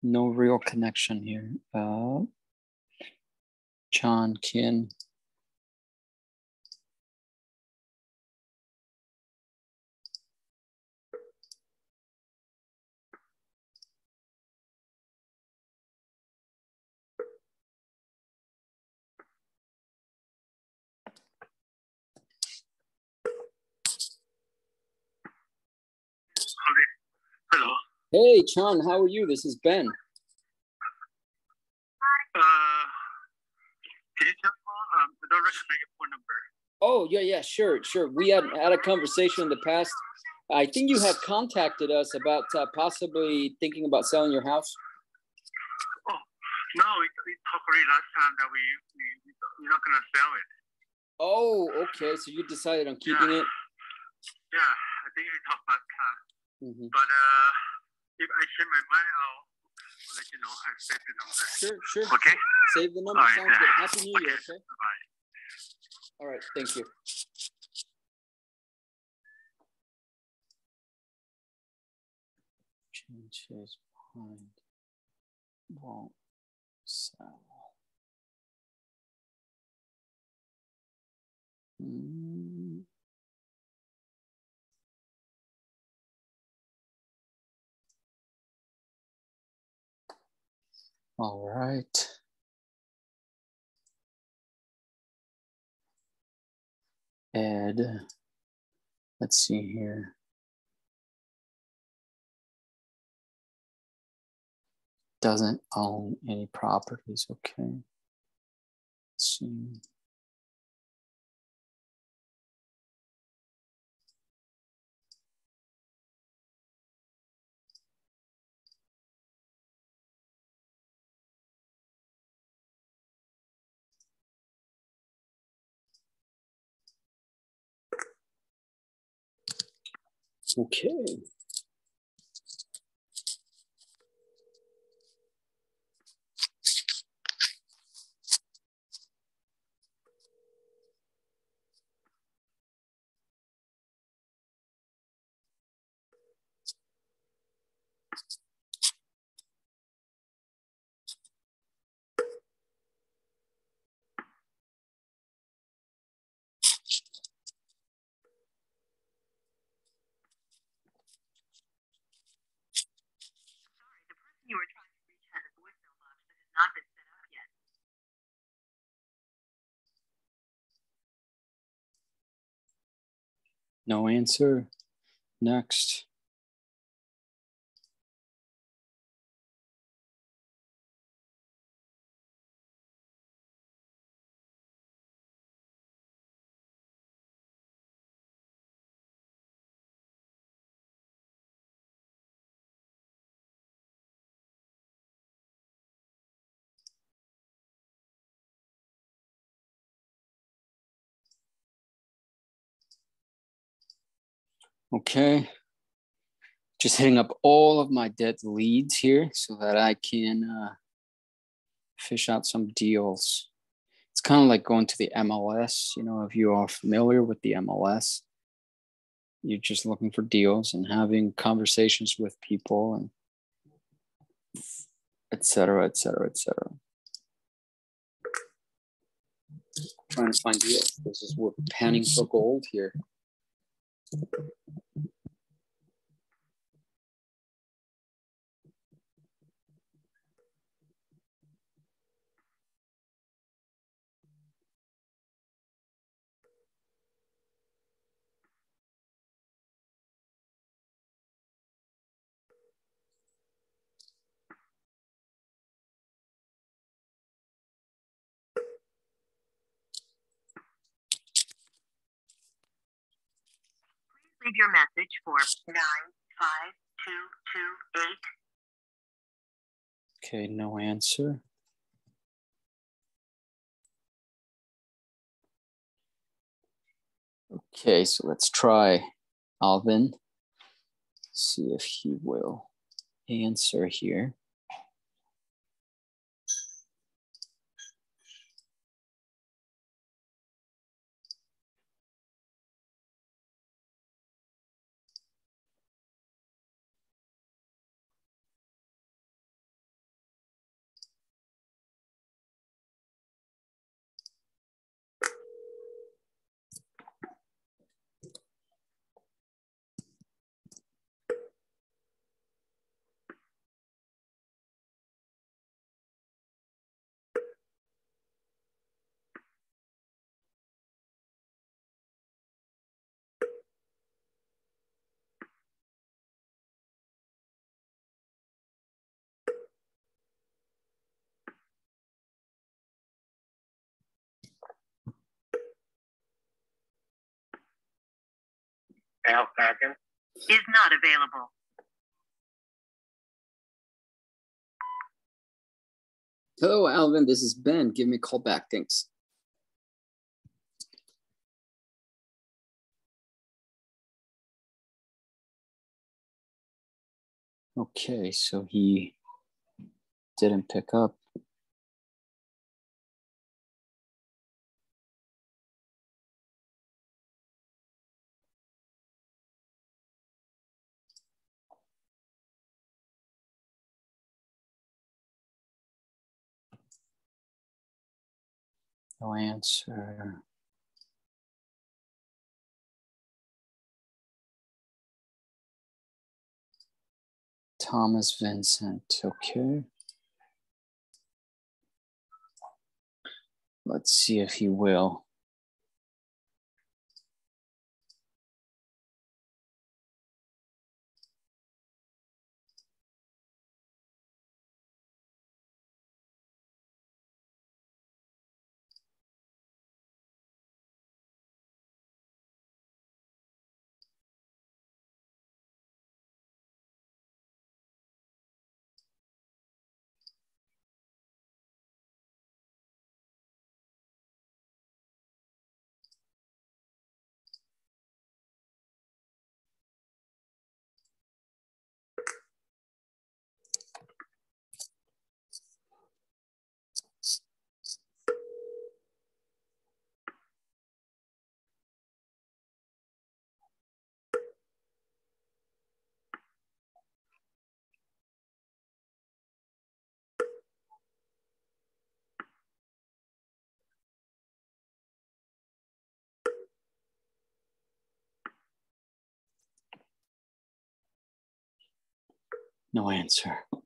Speaker 1: No real connection here. John Kin.
Speaker 4: Hello.
Speaker 1: Hey, John, how are you? This is Ben.
Speaker 4: Can you tell me more? I don't recognize your phone number.
Speaker 1: Oh, yeah, sure. We had a conversation in the past. I think you had contacted us about possibly thinking about selling your house.
Speaker 4: Oh, no, we talked already last time that we're not going to sell it.
Speaker 1: Oh, okay. So you decided on keeping it?
Speaker 4: Yeah, I think we talked about that.
Speaker 1: Mm-hmm.
Speaker 4: But if I change my mind, I'll let you know. I save the number.
Speaker 1: Sure.
Speaker 4: Okay.
Speaker 1: Save the number.
Speaker 4: All right,
Speaker 1: Sounds good. Happy New Year. Okay.
Speaker 4: Bye.
Speaker 1: All right. Thank you. Change his mind. Won't sell. All right. Ed, let's see here. Doesn't own any properties, okay. Let's see. Okay.
Speaker 3: You were trying to reach has a voicemail box that has not been set up yet.
Speaker 1: No answer. Next. Okay. Just hitting up all of my dead leads here so that I can fish out some deals. It's kind of like going to the MLS. You know, if you are familiar with the MLS, you're just looking for deals and having conversations with people and et cetera, et cetera, et cetera. Trying to find deals. We're panning for gold here.
Speaker 3: Leave your message for 95228.
Speaker 1: Okay, no answer. Okay, so let's try Alvin. See if he will answer here.
Speaker 2: Alpaca.
Speaker 3: Is not available.
Speaker 1: Hello, Alvin. This is Ben. Give me a call back. Thanks. Okay, so he didn't pick up. No answer. Thomas Vincent, okay. Let's see if he will. No answer.
Speaker 3: Call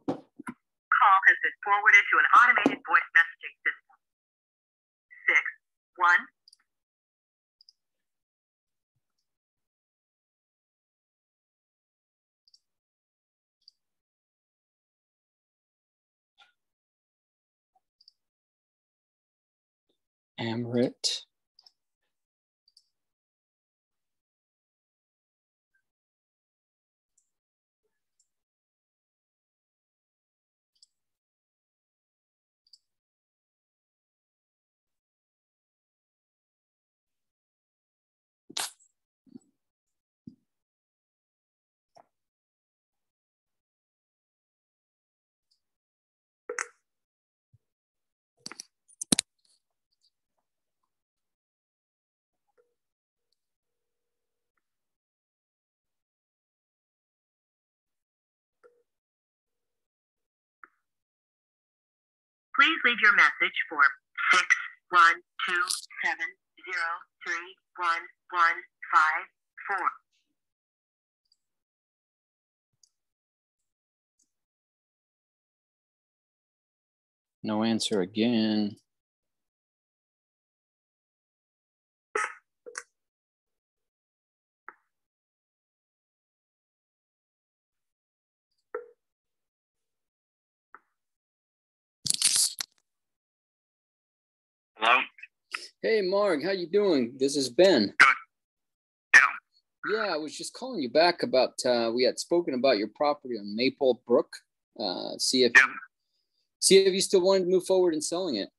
Speaker 3: has been forwarded to an automated voice messaging system. 6 1
Speaker 1: Amrit.
Speaker 3: Please leave your message for 61270311154.
Speaker 1: No answer again.
Speaker 4: Hello?
Speaker 1: Hey, Mark, how you doing? This is Ben.
Speaker 4: Good. Yeah.
Speaker 1: Yeah, I was just calling you back about, we had spoken about your property on Maple Brook. See if you still wanted to move forward in selling it.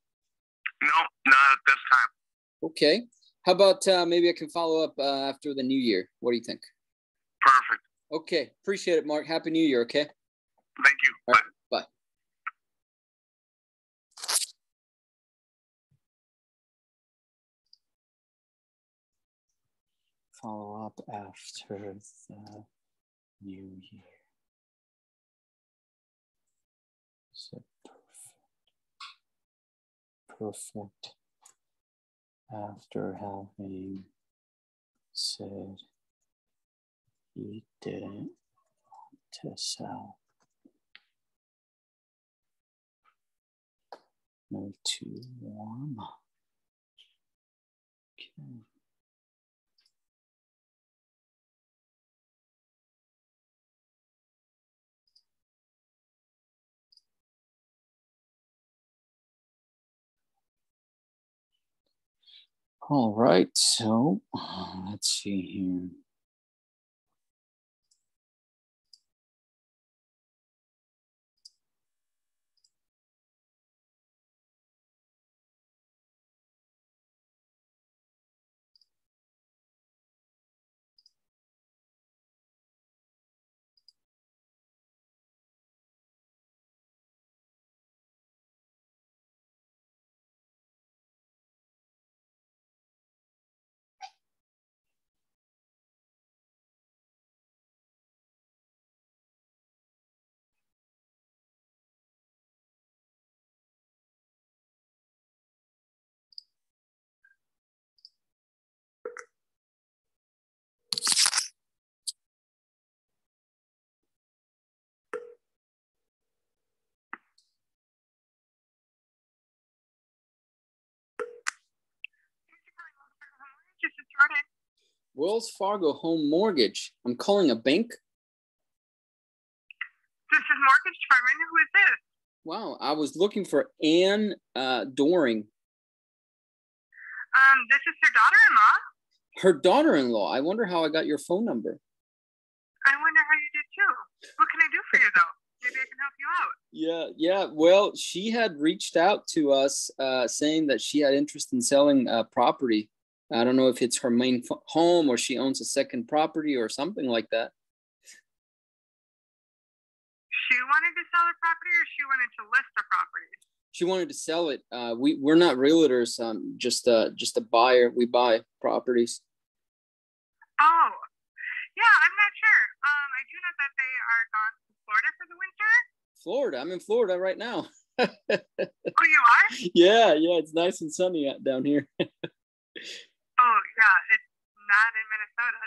Speaker 4: No, not at this time.
Speaker 1: Okay. How about maybe I can follow up after the new year? What do you think?
Speaker 4: Perfect.
Speaker 1: Okay. Appreciate it, Mark. Happy New Year, okay?
Speaker 4: Thank you.
Speaker 1: All right. Bye. Follow up after the new year. So perfect. After having said he didn't want to sell. No too warm. Okay. All right, so let's see here. Wells Fargo home mortgage. I'm calling a bank.
Speaker 3: This is mortgage department. Who is this?
Speaker 1: Wow, I was looking for Ann Doring.
Speaker 3: This is her daughter-in-law.
Speaker 1: Her daughter-in-law. I wonder how I got your phone number.
Speaker 3: I wonder how you did too. What can I do for you though? Maybe I can help you out.
Speaker 1: Yeah. Well, she had reached out to us saying that she had interest in selling property. I don't know if it's her main home or she owns a second property or something like that.
Speaker 3: She wanted to sell the property or she wanted to list the property?
Speaker 1: She wanted to sell it. We're not realtors, just a buyer. We buy properties.
Speaker 3: Oh, yeah, I'm not sure. I do know that they are gone to Florida for the winter.
Speaker 1: Florida. I'm in Florida right now.
Speaker 3: Oh, you are?
Speaker 1: Yeah. It's nice and sunny out down here.
Speaker 3: Oh, yeah, it's not in Minnesota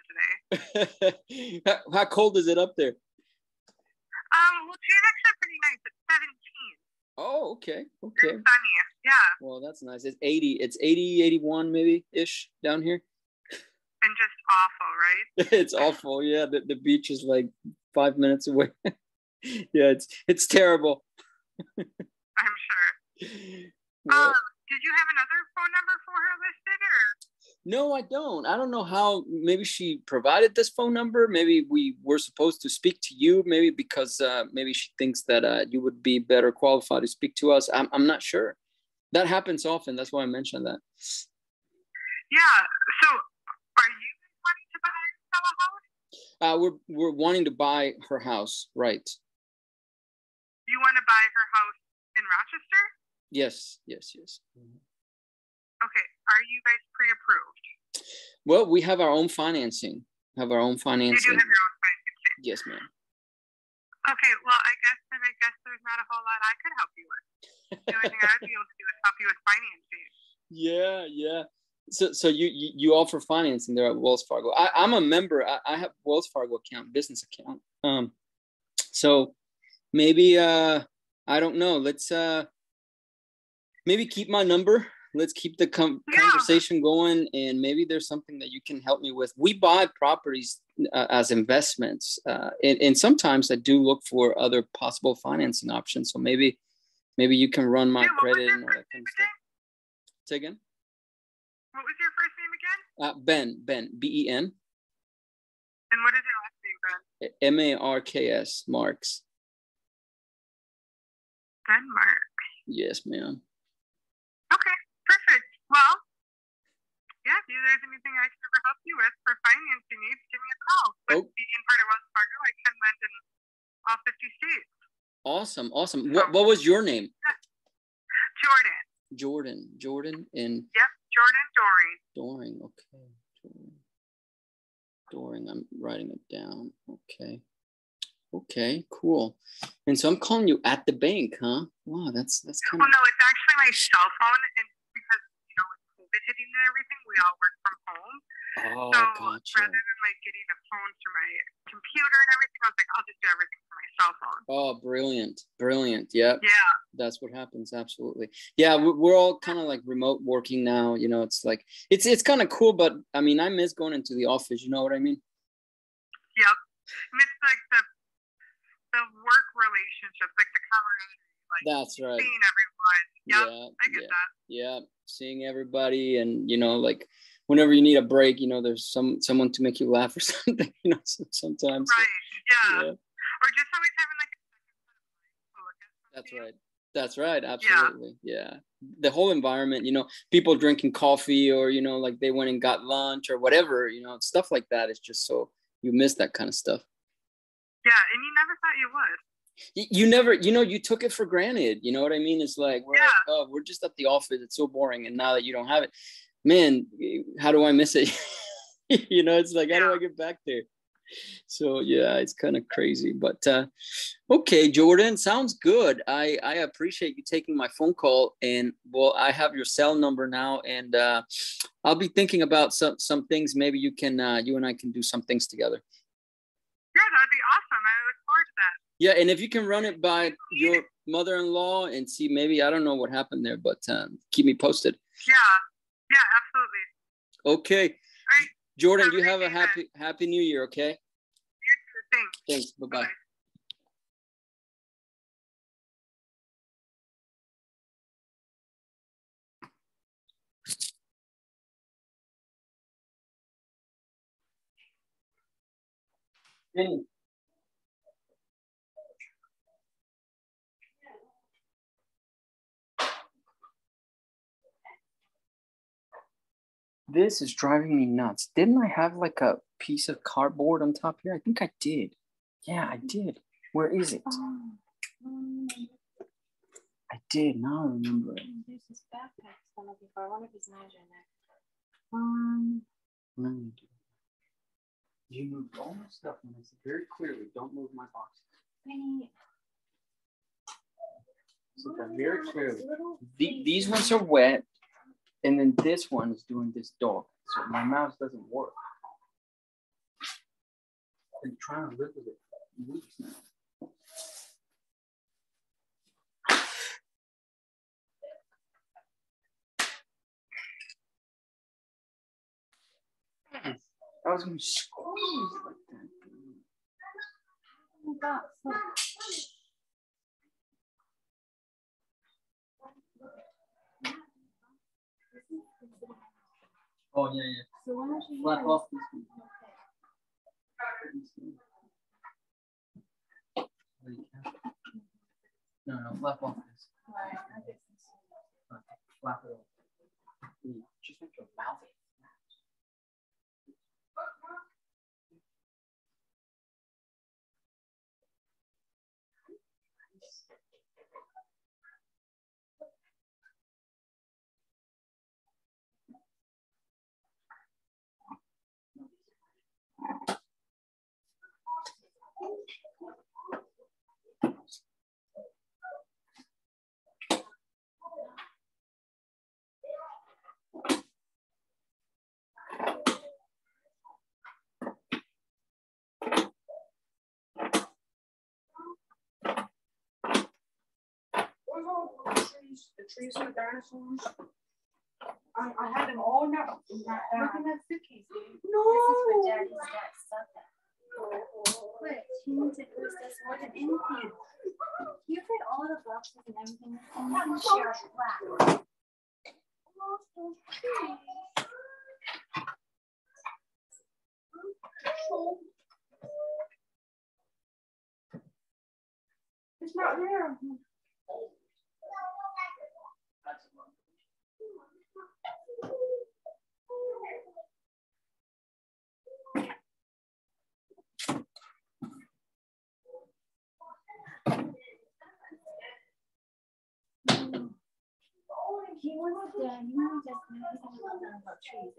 Speaker 3: today.
Speaker 1: How cold is it up there?
Speaker 3: Well, it's actually pretty nice. It's 17.
Speaker 1: Oh, okay.
Speaker 3: It's sunny, yeah.
Speaker 1: Well, that's nice. It's 80. It's 80, 81 maybe-ish down here.
Speaker 3: And just awful, right?
Speaker 1: It's awful. Yeah, the beach is like 5 minutes away. Yeah, it's terrible.
Speaker 3: I'm sure.
Speaker 1: Well,
Speaker 3: Did you have another phone number for her listed, or?
Speaker 1: no, I don't. I don't know how. Maybe she provided this phone number. Maybe we were supposed to speak to you. Maybe because maybe she thinks that you would be better qualified to speak to us. I'm not sure. That happens often. That's why I mentioned that.
Speaker 3: Yeah. So, are you wanting to buy and sell a house?
Speaker 1: We're wanting to buy her house, right?
Speaker 3: You want to buy her house in Rochester?
Speaker 1: Yes.
Speaker 3: Okay. Are you guys pre-approved?
Speaker 1: Well, we have our own financing.
Speaker 3: You do have your own financing.
Speaker 1: Yes, ma'am.
Speaker 3: Okay. Well, I guess there's not a whole lot I could help you with. The only thing I would be able to do is help you with financing.
Speaker 1: Yeah. So you offer financing there at Wells Fargo. I'm a member. I have Wells Fargo account, business account. So maybe I don't know. Let's maybe keep my number. Let's keep the conversation going, and maybe there's something that you can help me with. We buy properties as investments, and sometimes I do look for other possible financing options. So maybe you can run my credit and all that kind of stuff. Say again?
Speaker 3: What was your first name again?
Speaker 1: Ben, Ben.
Speaker 3: And what is your last name, Ben?
Speaker 1: Marks, Marks.
Speaker 3: Denmark.
Speaker 1: Yes, ma'am.
Speaker 3: Okay, perfect. Well, yeah, if there's anything I can ever help you with for financing needs, give me a call. But being part of Wells Fargo, I can lend in all 50 states.
Speaker 1: Awesome. What was your name?
Speaker 3: Jordan.
Speaker 1: Jordan and
Speaker 3: yep, Jordan
Speaker 1: Doring. Okay. Doring. I'm writing it down. Okay, cool. And so I'm calling you at the bank, huh? Wow, that's kind of.
Speaker 3: Well, no, it's actually my cell phone, and because with COVID hitting and everything, we all work from home.
Speaker 1: Oh,
Speaker 3: so
Speaker 1: gotcha.
Speaker 3: rather than getting a phone to my computer and everything, I was like, I'll just do everything from my cell phone.
Speaker 1: Oh, brilliant. Yep.
Speaker 3: Yeah.
Speaker 1: That's what happens. Absolutely. Yeah, we're all kind of like remote working now. It's like it's kind of cool, but I mean, I miss going into the office. You know what I mean?
Speaker 3: Yep. And it's like the work relationships, like the camaraderie,
Speaker 1: that's right.
Speaker 3: Seeing everyone. Yep,
Speaker 1: Yeah,
Speaker 3: I get that.
Speaker 1: Yeah, seeing everybody, and like whenever you need a break, there's someone to make you laugh or something. Sometimes.
Speaker 3: Right. Yeah. Or just always having like a
Speaker 1: That's right. That's right. Absolutely. Yeah. The whole environment, people drinking coffee or, like they went and got lunch or whatever, stuff like that. It's just so you miss that kind of stuff.
Speaker 3: Yeah. And you never thought you would.
Speaker 1: You never, you took it for granted. You know what I mean? It's like, we're like, oh, we're just at the office. It's so boring. And now that you don't have it, man, how do I miss it? It's like, how do I get back there? So yeah, it's kind of crazy, but okay, Jordan, sounds good. I appreciate you taking my phone call, and well, I have your cell number now, and I'll be thinking about some things. Maybe you and I can do some things together.
Speaker 3: Yeah, that'd be awesome. I look forward to that.
Speaker 1: Yeah, and if you can run it by your mother-in-law and see, maybe, I don't know what happened there, but keep me posted.
Speaker 3: Yeah, absolutely.
Speaker 1: Okay.
Speaker 3: All right.
Speaker 1: Jordan, you have a happy New Year, okay?
Speaker 3: You too.
Speaker 1: Thanks. Bye-bye. Jenny. This is driving me nuts. Didn't I have like a piece of cardboard on top here? I think I did. Yeah, I did. Where is it? I did. Now I remember it.
Speaker 5: There's this backpack I'm looking for. I wonder if it's knives in there.
Speaker 1: Let me do it. You moved all my stuff, and I said very clearly, don't move my boxes. So that very clearly. These ones are wet, and then this one is doing this dog. So my mouse doesn't work. I've been trying to live with it for weeks now. I was going to squeeze like that. Oh, yeah.
Speaker 5: So why don't you
Speaker 1: Flap off this one. No, flap off this. Flap it off. Just make your mouth.
Speaker 5: The trees for the dinosaurs. I had them all now. Look in that suitcase, dude. No. This is where Daddy's got stuff at. Quick, she needs to boost us more than anything. You fit all the boxes and everything, and you can share a flat. It's not there. He wants to, he wants to learn about trees.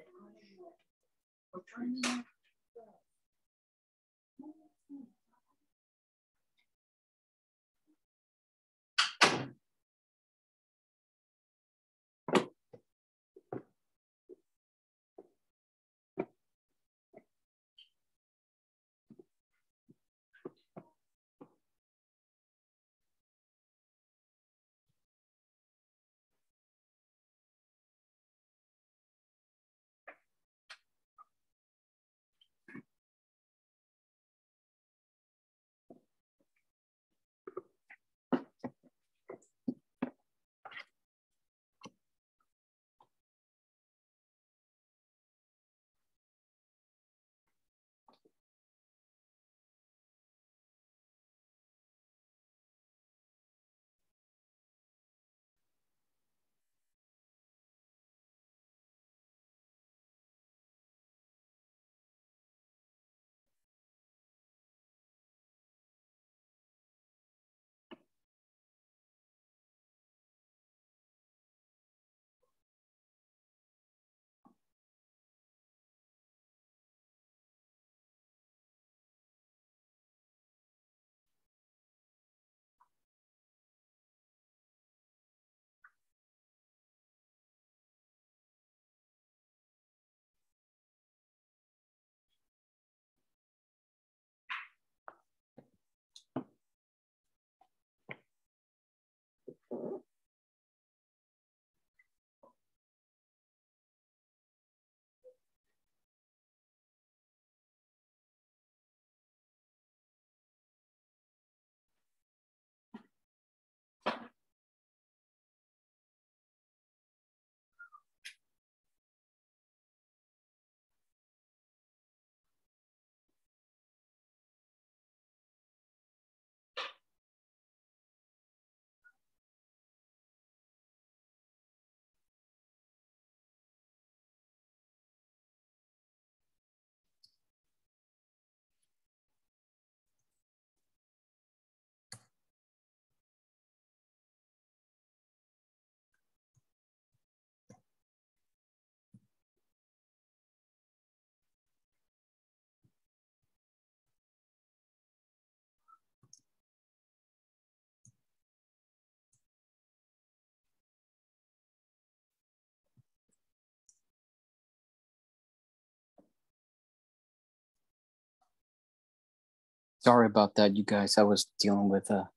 Speaker 1: Sorry about that, you guys. I was dealing with a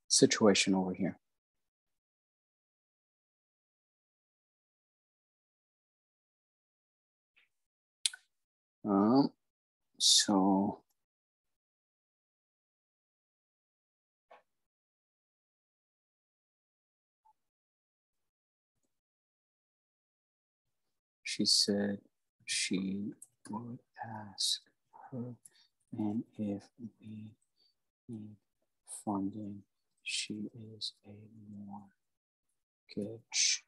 Speaker 1: situation over here. So she said she would ask her, and if we need funding, she is a mortgage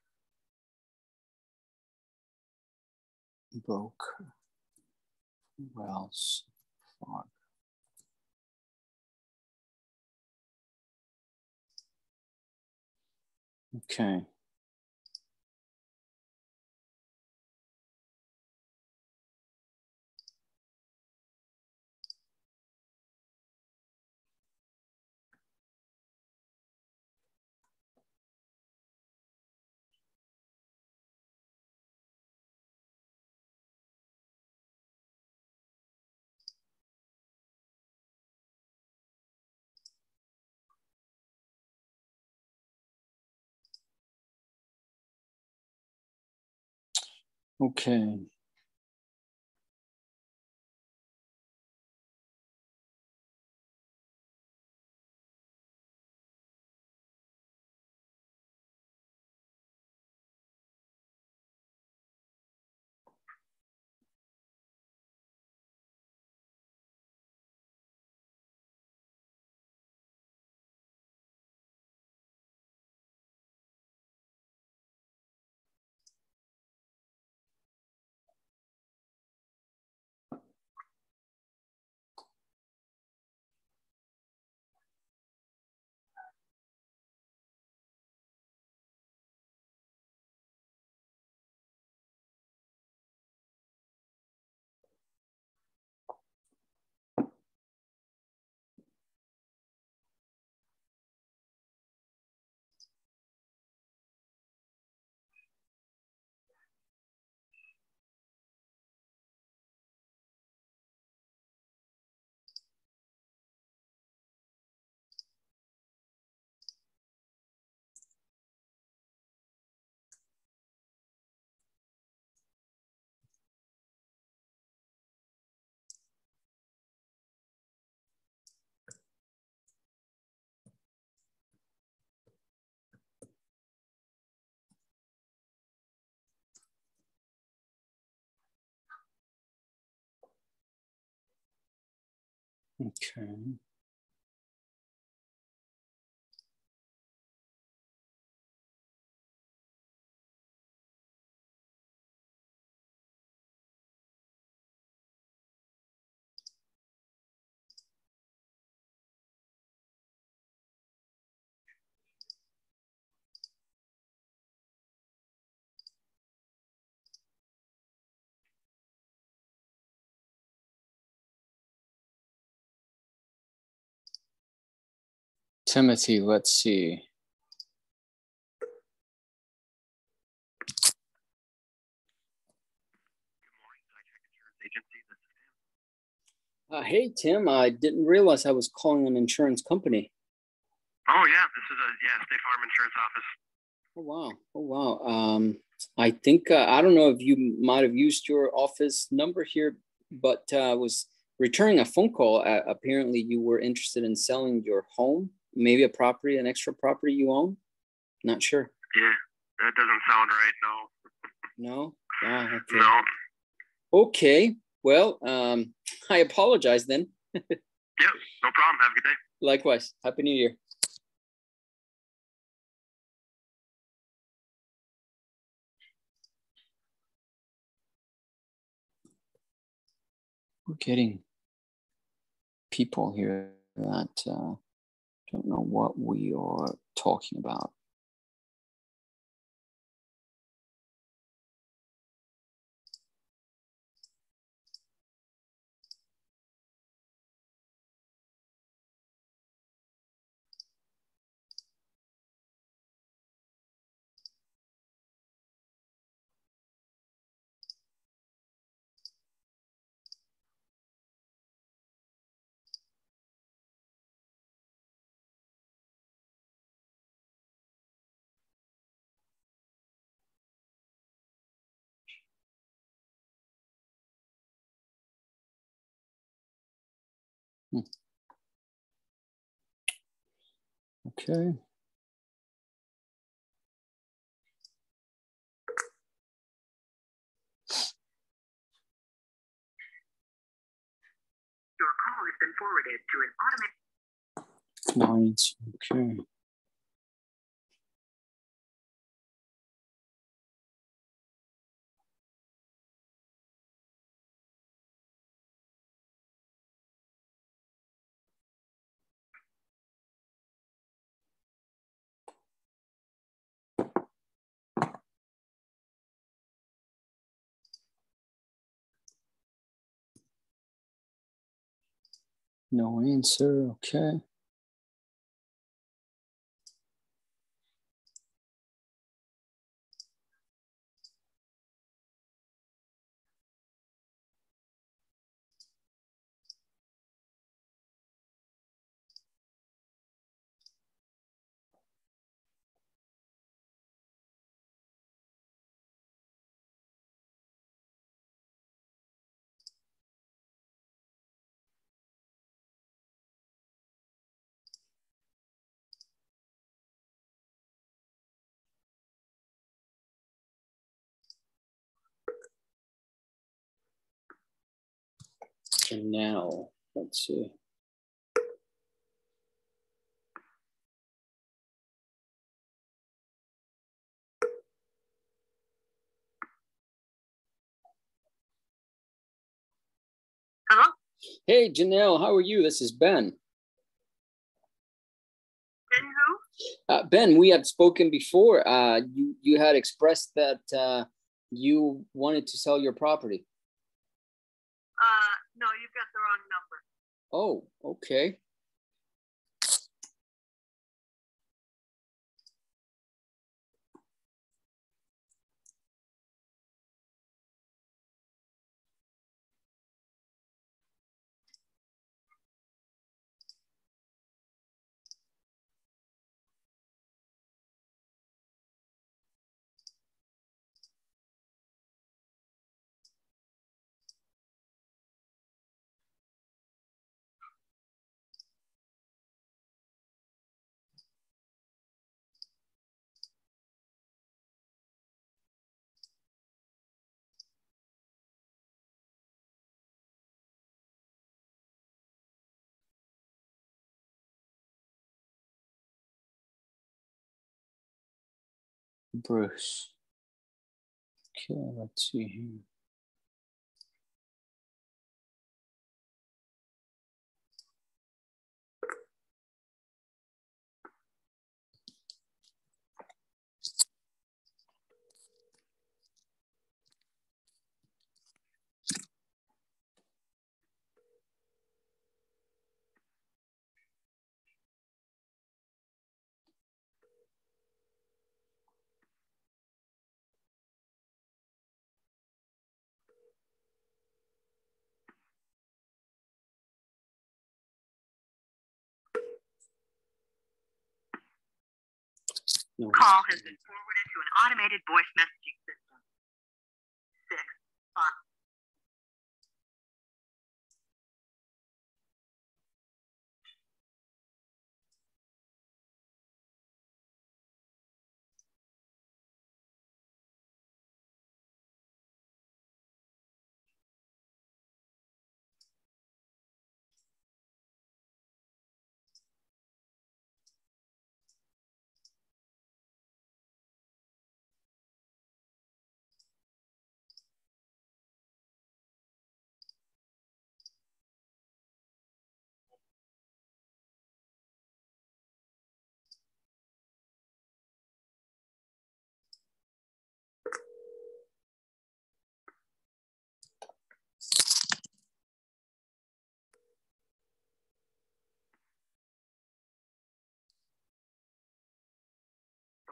Speaker 1: broker, Wells Fargo. Okay. Okay. Okay. Timothy, let's see. Hey, Tim, I didn't realize I was calling an insurance company.
Speaker 4: Oh, yeah, this is State Farm Insurance Office.
Speaker 1: Oh, wow. Oh, wow. I think, I don't know if you might have used your office number here, but I was returning a phone call. Apparently, you were interested in selling your home, maybe a property, an extra property you own. Not sure.
Speaker 4: Yeah, that doesn't sound right, no.
Speaker 1: No? Ah, okay.
Speaker 4: No.
Speaker 1: Okay. Well, I apologize then.
Speaker 4: Yep, no problem. Have a good day.
Speaker 1: Likewise. Happy New Year. We're getting people here that don't know what we are talking about. Okay.
Speaker 6: Your call has been forwarded to an automated.
Speaker 1: Clients. Okay. No answer. Okay. And now, let's see.
Speaker 3: Hello?
Speaker 1: Hey, Janelle, how are you? This is Ben.
Speaker 3: Ben who?
Speaker 1: Ben, we had spoken before. You had expressed that you wanted to sell your property.
Speaker 3: No, you've got the wrong number.
Speaker 1: Oh, okay. Bruce. Okay, let's see here. No.
Speaker 6: Call has been forwarded to an automated voice messaging system. 6, 5.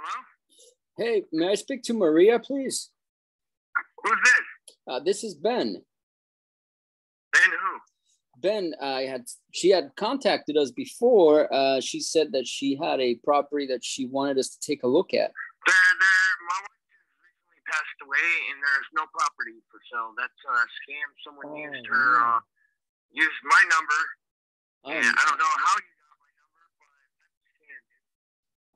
Speaker 4: Hello?
Speaker 1: Hey, may I speak to Maria, please?
Speaker 4: Who's this?
Speaker 1: This is Ben.
Speaker 4: Ben who?
Speaker 1: Ben, she had contacted us before. She said that she had a property that she wanted us to take a look at.
Speaker 4: My wife has recently passed away, and there's no property for sale. That's a scam. Someone used my number I don't know how you got my number, but I understand.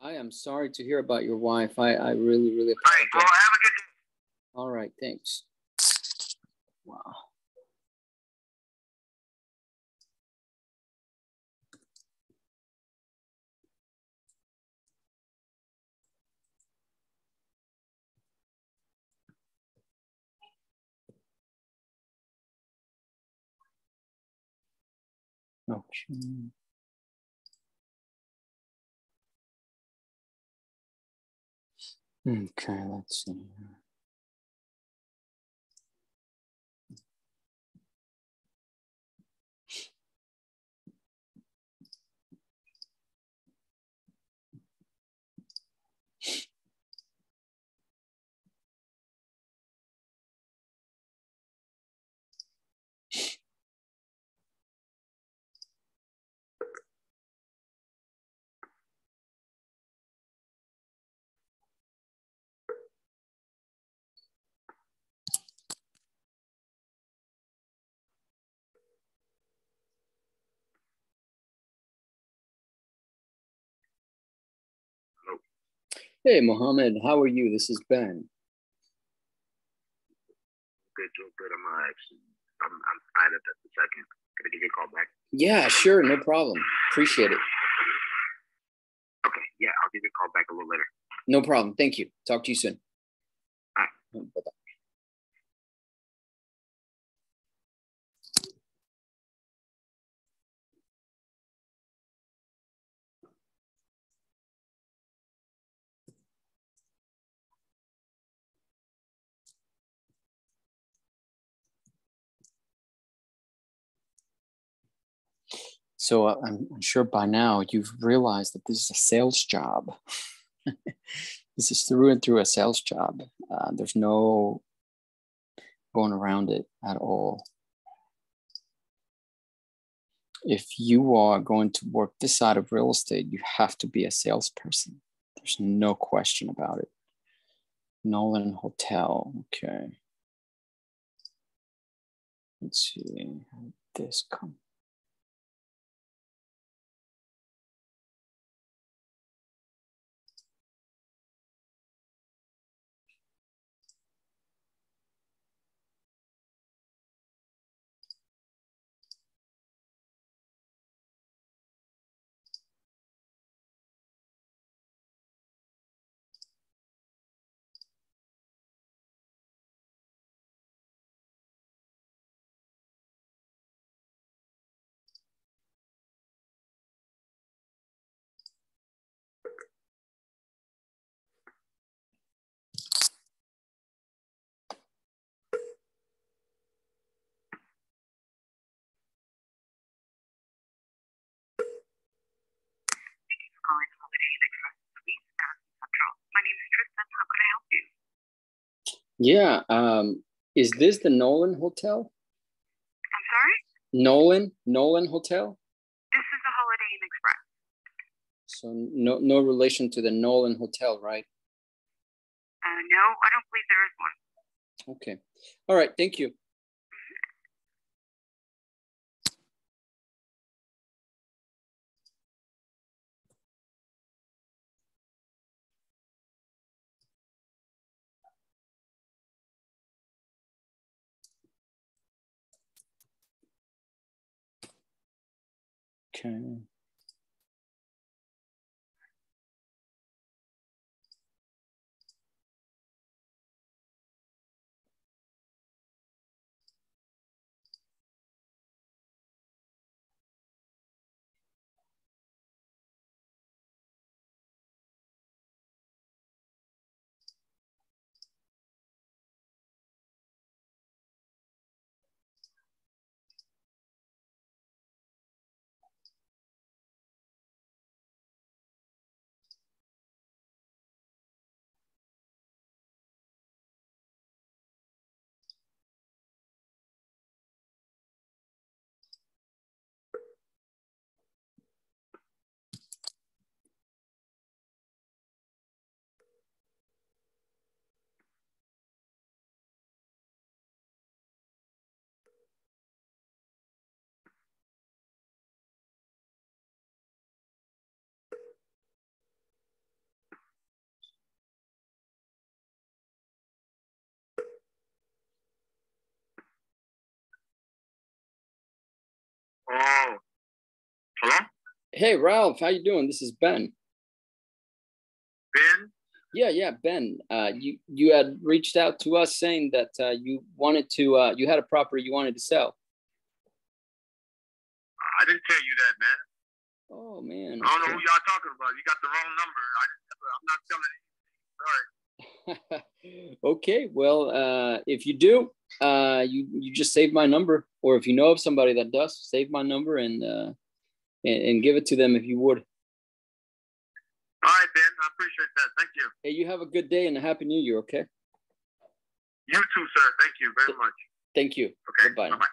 Speaker 1: I am sorry to hear about your wife. I really, really apologize.
Speaker 4: All right, well, have a good day.
Speaker 1: All right, thanks. Wow. Okay. Okay, let's see here. Hey, Mohammed, how are you? This is Ben.
Speaker 2: Good, I'm tired at the second. Can I give you a call back?
Speaker 1: Yeah, sure, no problem. Appreciate it.
Speaker 2: Okay, yeah, I'll give you a call back a little later.
Speaker 1: No problem. Thank you. Talk to you soon.
Speaker 2: All right.
Speaker 1: Bye-bye. So I'm sure by now you've realized that this is a sales job. This is through and through a sales job. There's no going around it at all. If you are going to work this side of real estate, you have to be a salesperson. There's no question about it. Nolan Hotel. Okay. Let's see how did this come.
Speaker 6: Calling Holiday Inn Express Suites, Madison Central. My name is Tristan. How can I help you?
Speaker 1: Yeah. Is this the Nolan Hotel?
Speaker 6: I'm sorry?
Speaker 1: Nolan Hotel?
Speaker 6: This is the Holiday Inn Express.
Speaker 1: So no relation to the Nolan Hotel, right?
Speaker 6: No, I don't believe there is one.
Speaker 1: Okay. All right. Thank you. Okay.
Speaker 4: Oh, hello?
Speaker 1: Hey, Ralph, how you doing? This is Ben.
Speaker 4: Ben?
Speaker 1: Yeah, Ben. You had reached out to us saying that you wanted to, you had a property you wanted to sell.
Speaker 4: I didn't tell you that, man.
Speaker 1: Oh, man.
Speaker 4: I don't know who y'all talking about. You got the wrong number. I'm not telling you. Sorry.
Speaker 1: Okay, well, if you do, you just save my number, or if you know of somebody that does, save my number and give it to them if you would.
Speaker 4: All right, Ben. I appreciate that. Thank you.
Speaker 1: Hey, you have a good day and a happy New Year. Okay.
Speaker 4: You too, sir. Thank you very much.
Speaker 1: Thank you.
Speaker 4: Okay.
Speaker 1: Bye-bye.
Speaker 4: Bye-bye.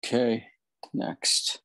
Speaker 1: Okay. Next.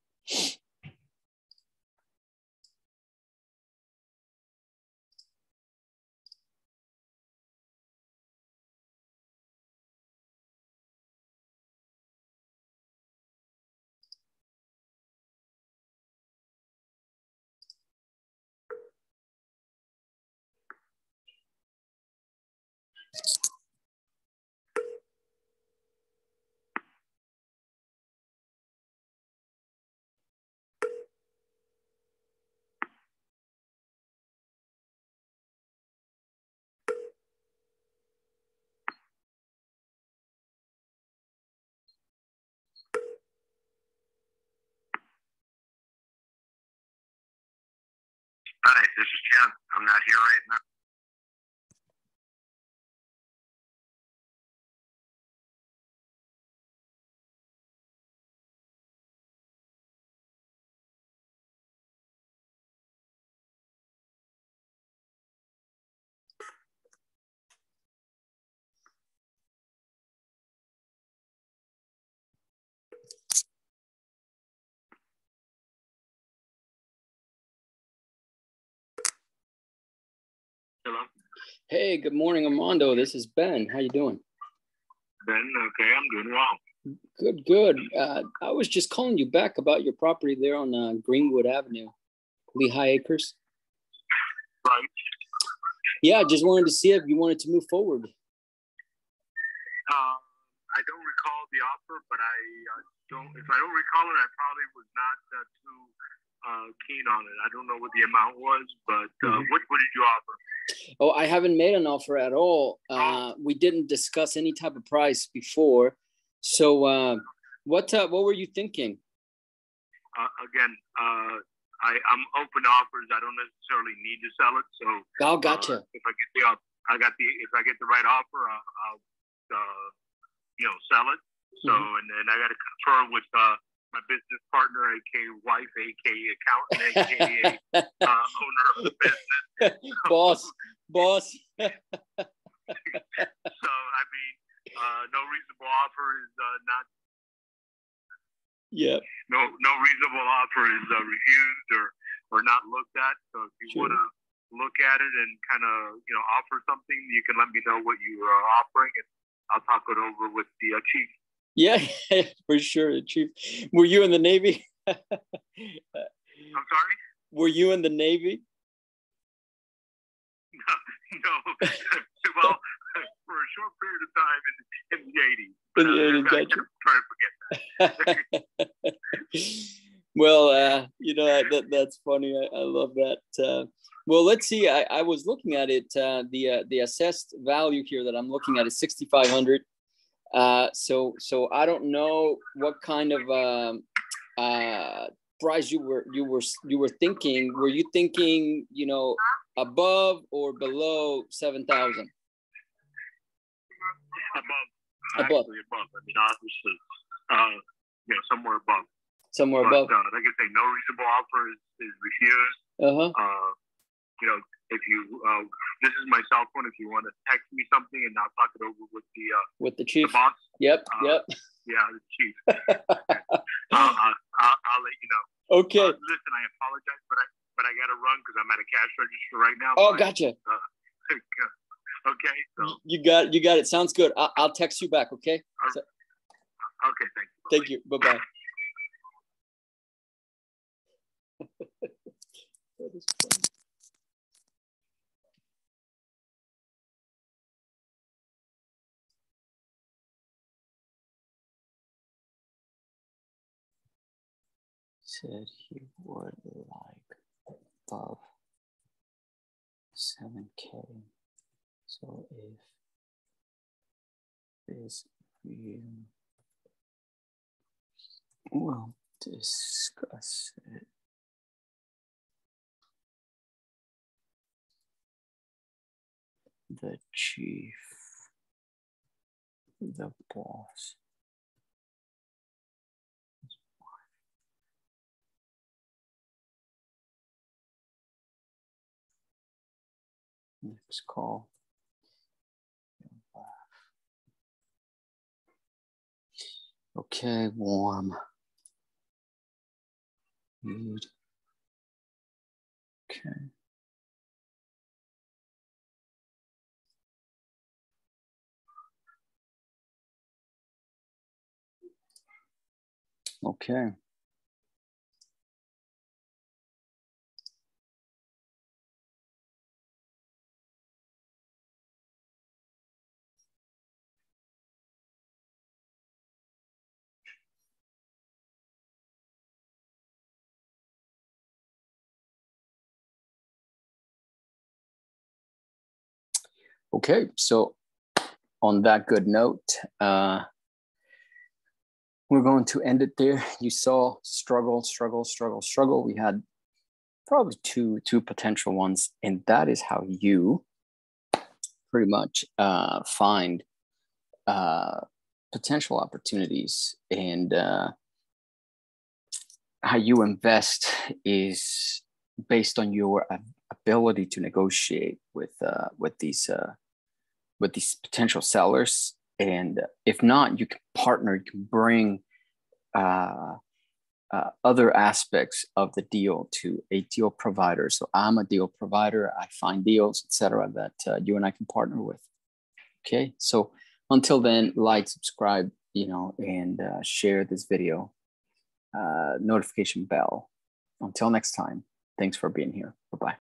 Speaker 4: Hi, this is Ken. I'm not here right now. Hello?
Speaker 1: Hey, good morning, Armando. This is Ben. How you doing?
Speaker 4: Ben, okay, I'm doing well.
Speaker 1: Good. I was just calling you back about your property there on Greenwood Avenue, Lehigh Acres.
Speaker 4: Right.
Speaker 1: Yeah, I just wanted to see if you wanted to move forward.
Speaker 4: I don't recall the offer, but if I don't recall it, I probably was not too keen on it. I don't know what the amount was, but what did you offer?
Speaker 1: Oh, I haven't made an offer at all. We didn't discuss any type of price before. So what were you thinking?
Speaker 4: Again, I'm open to offers. I don't necessarily need to sell it. So
Speaker 1: Oh, gotcha.
Speaker 4: If I get if I get the right offer, I'll sell it. So and then I got to confer with my business partner, aka wife, aka accountant, aka owner of the business.
Speaker 1: Boss.
Speaker 4: So I mean, no reasonable offer is not.
Speaker 1: Yeah.
Speaker 4: No reasonable offer is refused or not looked at. So if you want to look at it and kind of offer something, you can let me know what you are offering, and I'll talk it over with the chief.
Speaker 1: Yeah, for sure, Chief. Were you in the Navy?
Speaker 4: I'm sorry?
Speaker 1: Were you in the Navy?
Speaker 4: No. Well, for a short period of time in the 80s.
Speaker 1: In the 80s,
Speaker 4: gotcha. Try to forget that.
Speaker 1: Well, that's funny. I love that. Well, let's see. I was looking at it. The assessed value here that I'm looking at is $6,500. So I don't know what kind of price you were thinking. Were you thinking, above or below 7,000?
Speaker 4: Above.
Speaker 1: Above.
Speaker 4: Actually above. I mean, obviously, somewhere above.
Speaker 1: Somewhere
Speaker 4: But,
Speaker 1: above.
Speaker 4: like I say, no reasonable offer is refused. If you, this is my cell phone. If you want to text me something, and I'll talk it over with the
Speaker 1: chief,
Speaker 4: the boss.
Speaker 1: Yep.
Speaker 4: Yeah, the chief. I'll let you know.
Speaker 1: Okay.
Speaker 4: Listen, I apologize, but I got to run because I'm at a cash register right now.
Speaker 1: Oh, gotcha.
Speaker 4: Okay. So
Speaker 1: you got it. Sounds good. I'll text you back. Okay. So,
Speaker 4: okay. Thank you.
Speaker 1: Thank you. Bye bye. That is funny. Said he would like above 7K. So if this view, we'll discuss it. The chief, the boss. Next call. Okay, warm. Need. Okay. Okay. Okay, so on that good note, we're going to end it there. You saw struggle. We had probably two potential ones, and that is how you pretty much find potential opportunities, and how you invest is based on your ability to negotiate with these potential sellers. And if not, you can partner, you can bring other aspects of the deal to a deal provider. So I'm a deal provider. I find deals, etc., that you and I can partner with. Okay. So until then, like, subscribe, and share this video, notification bell. Until next time, thanks for being here. Bye-bye.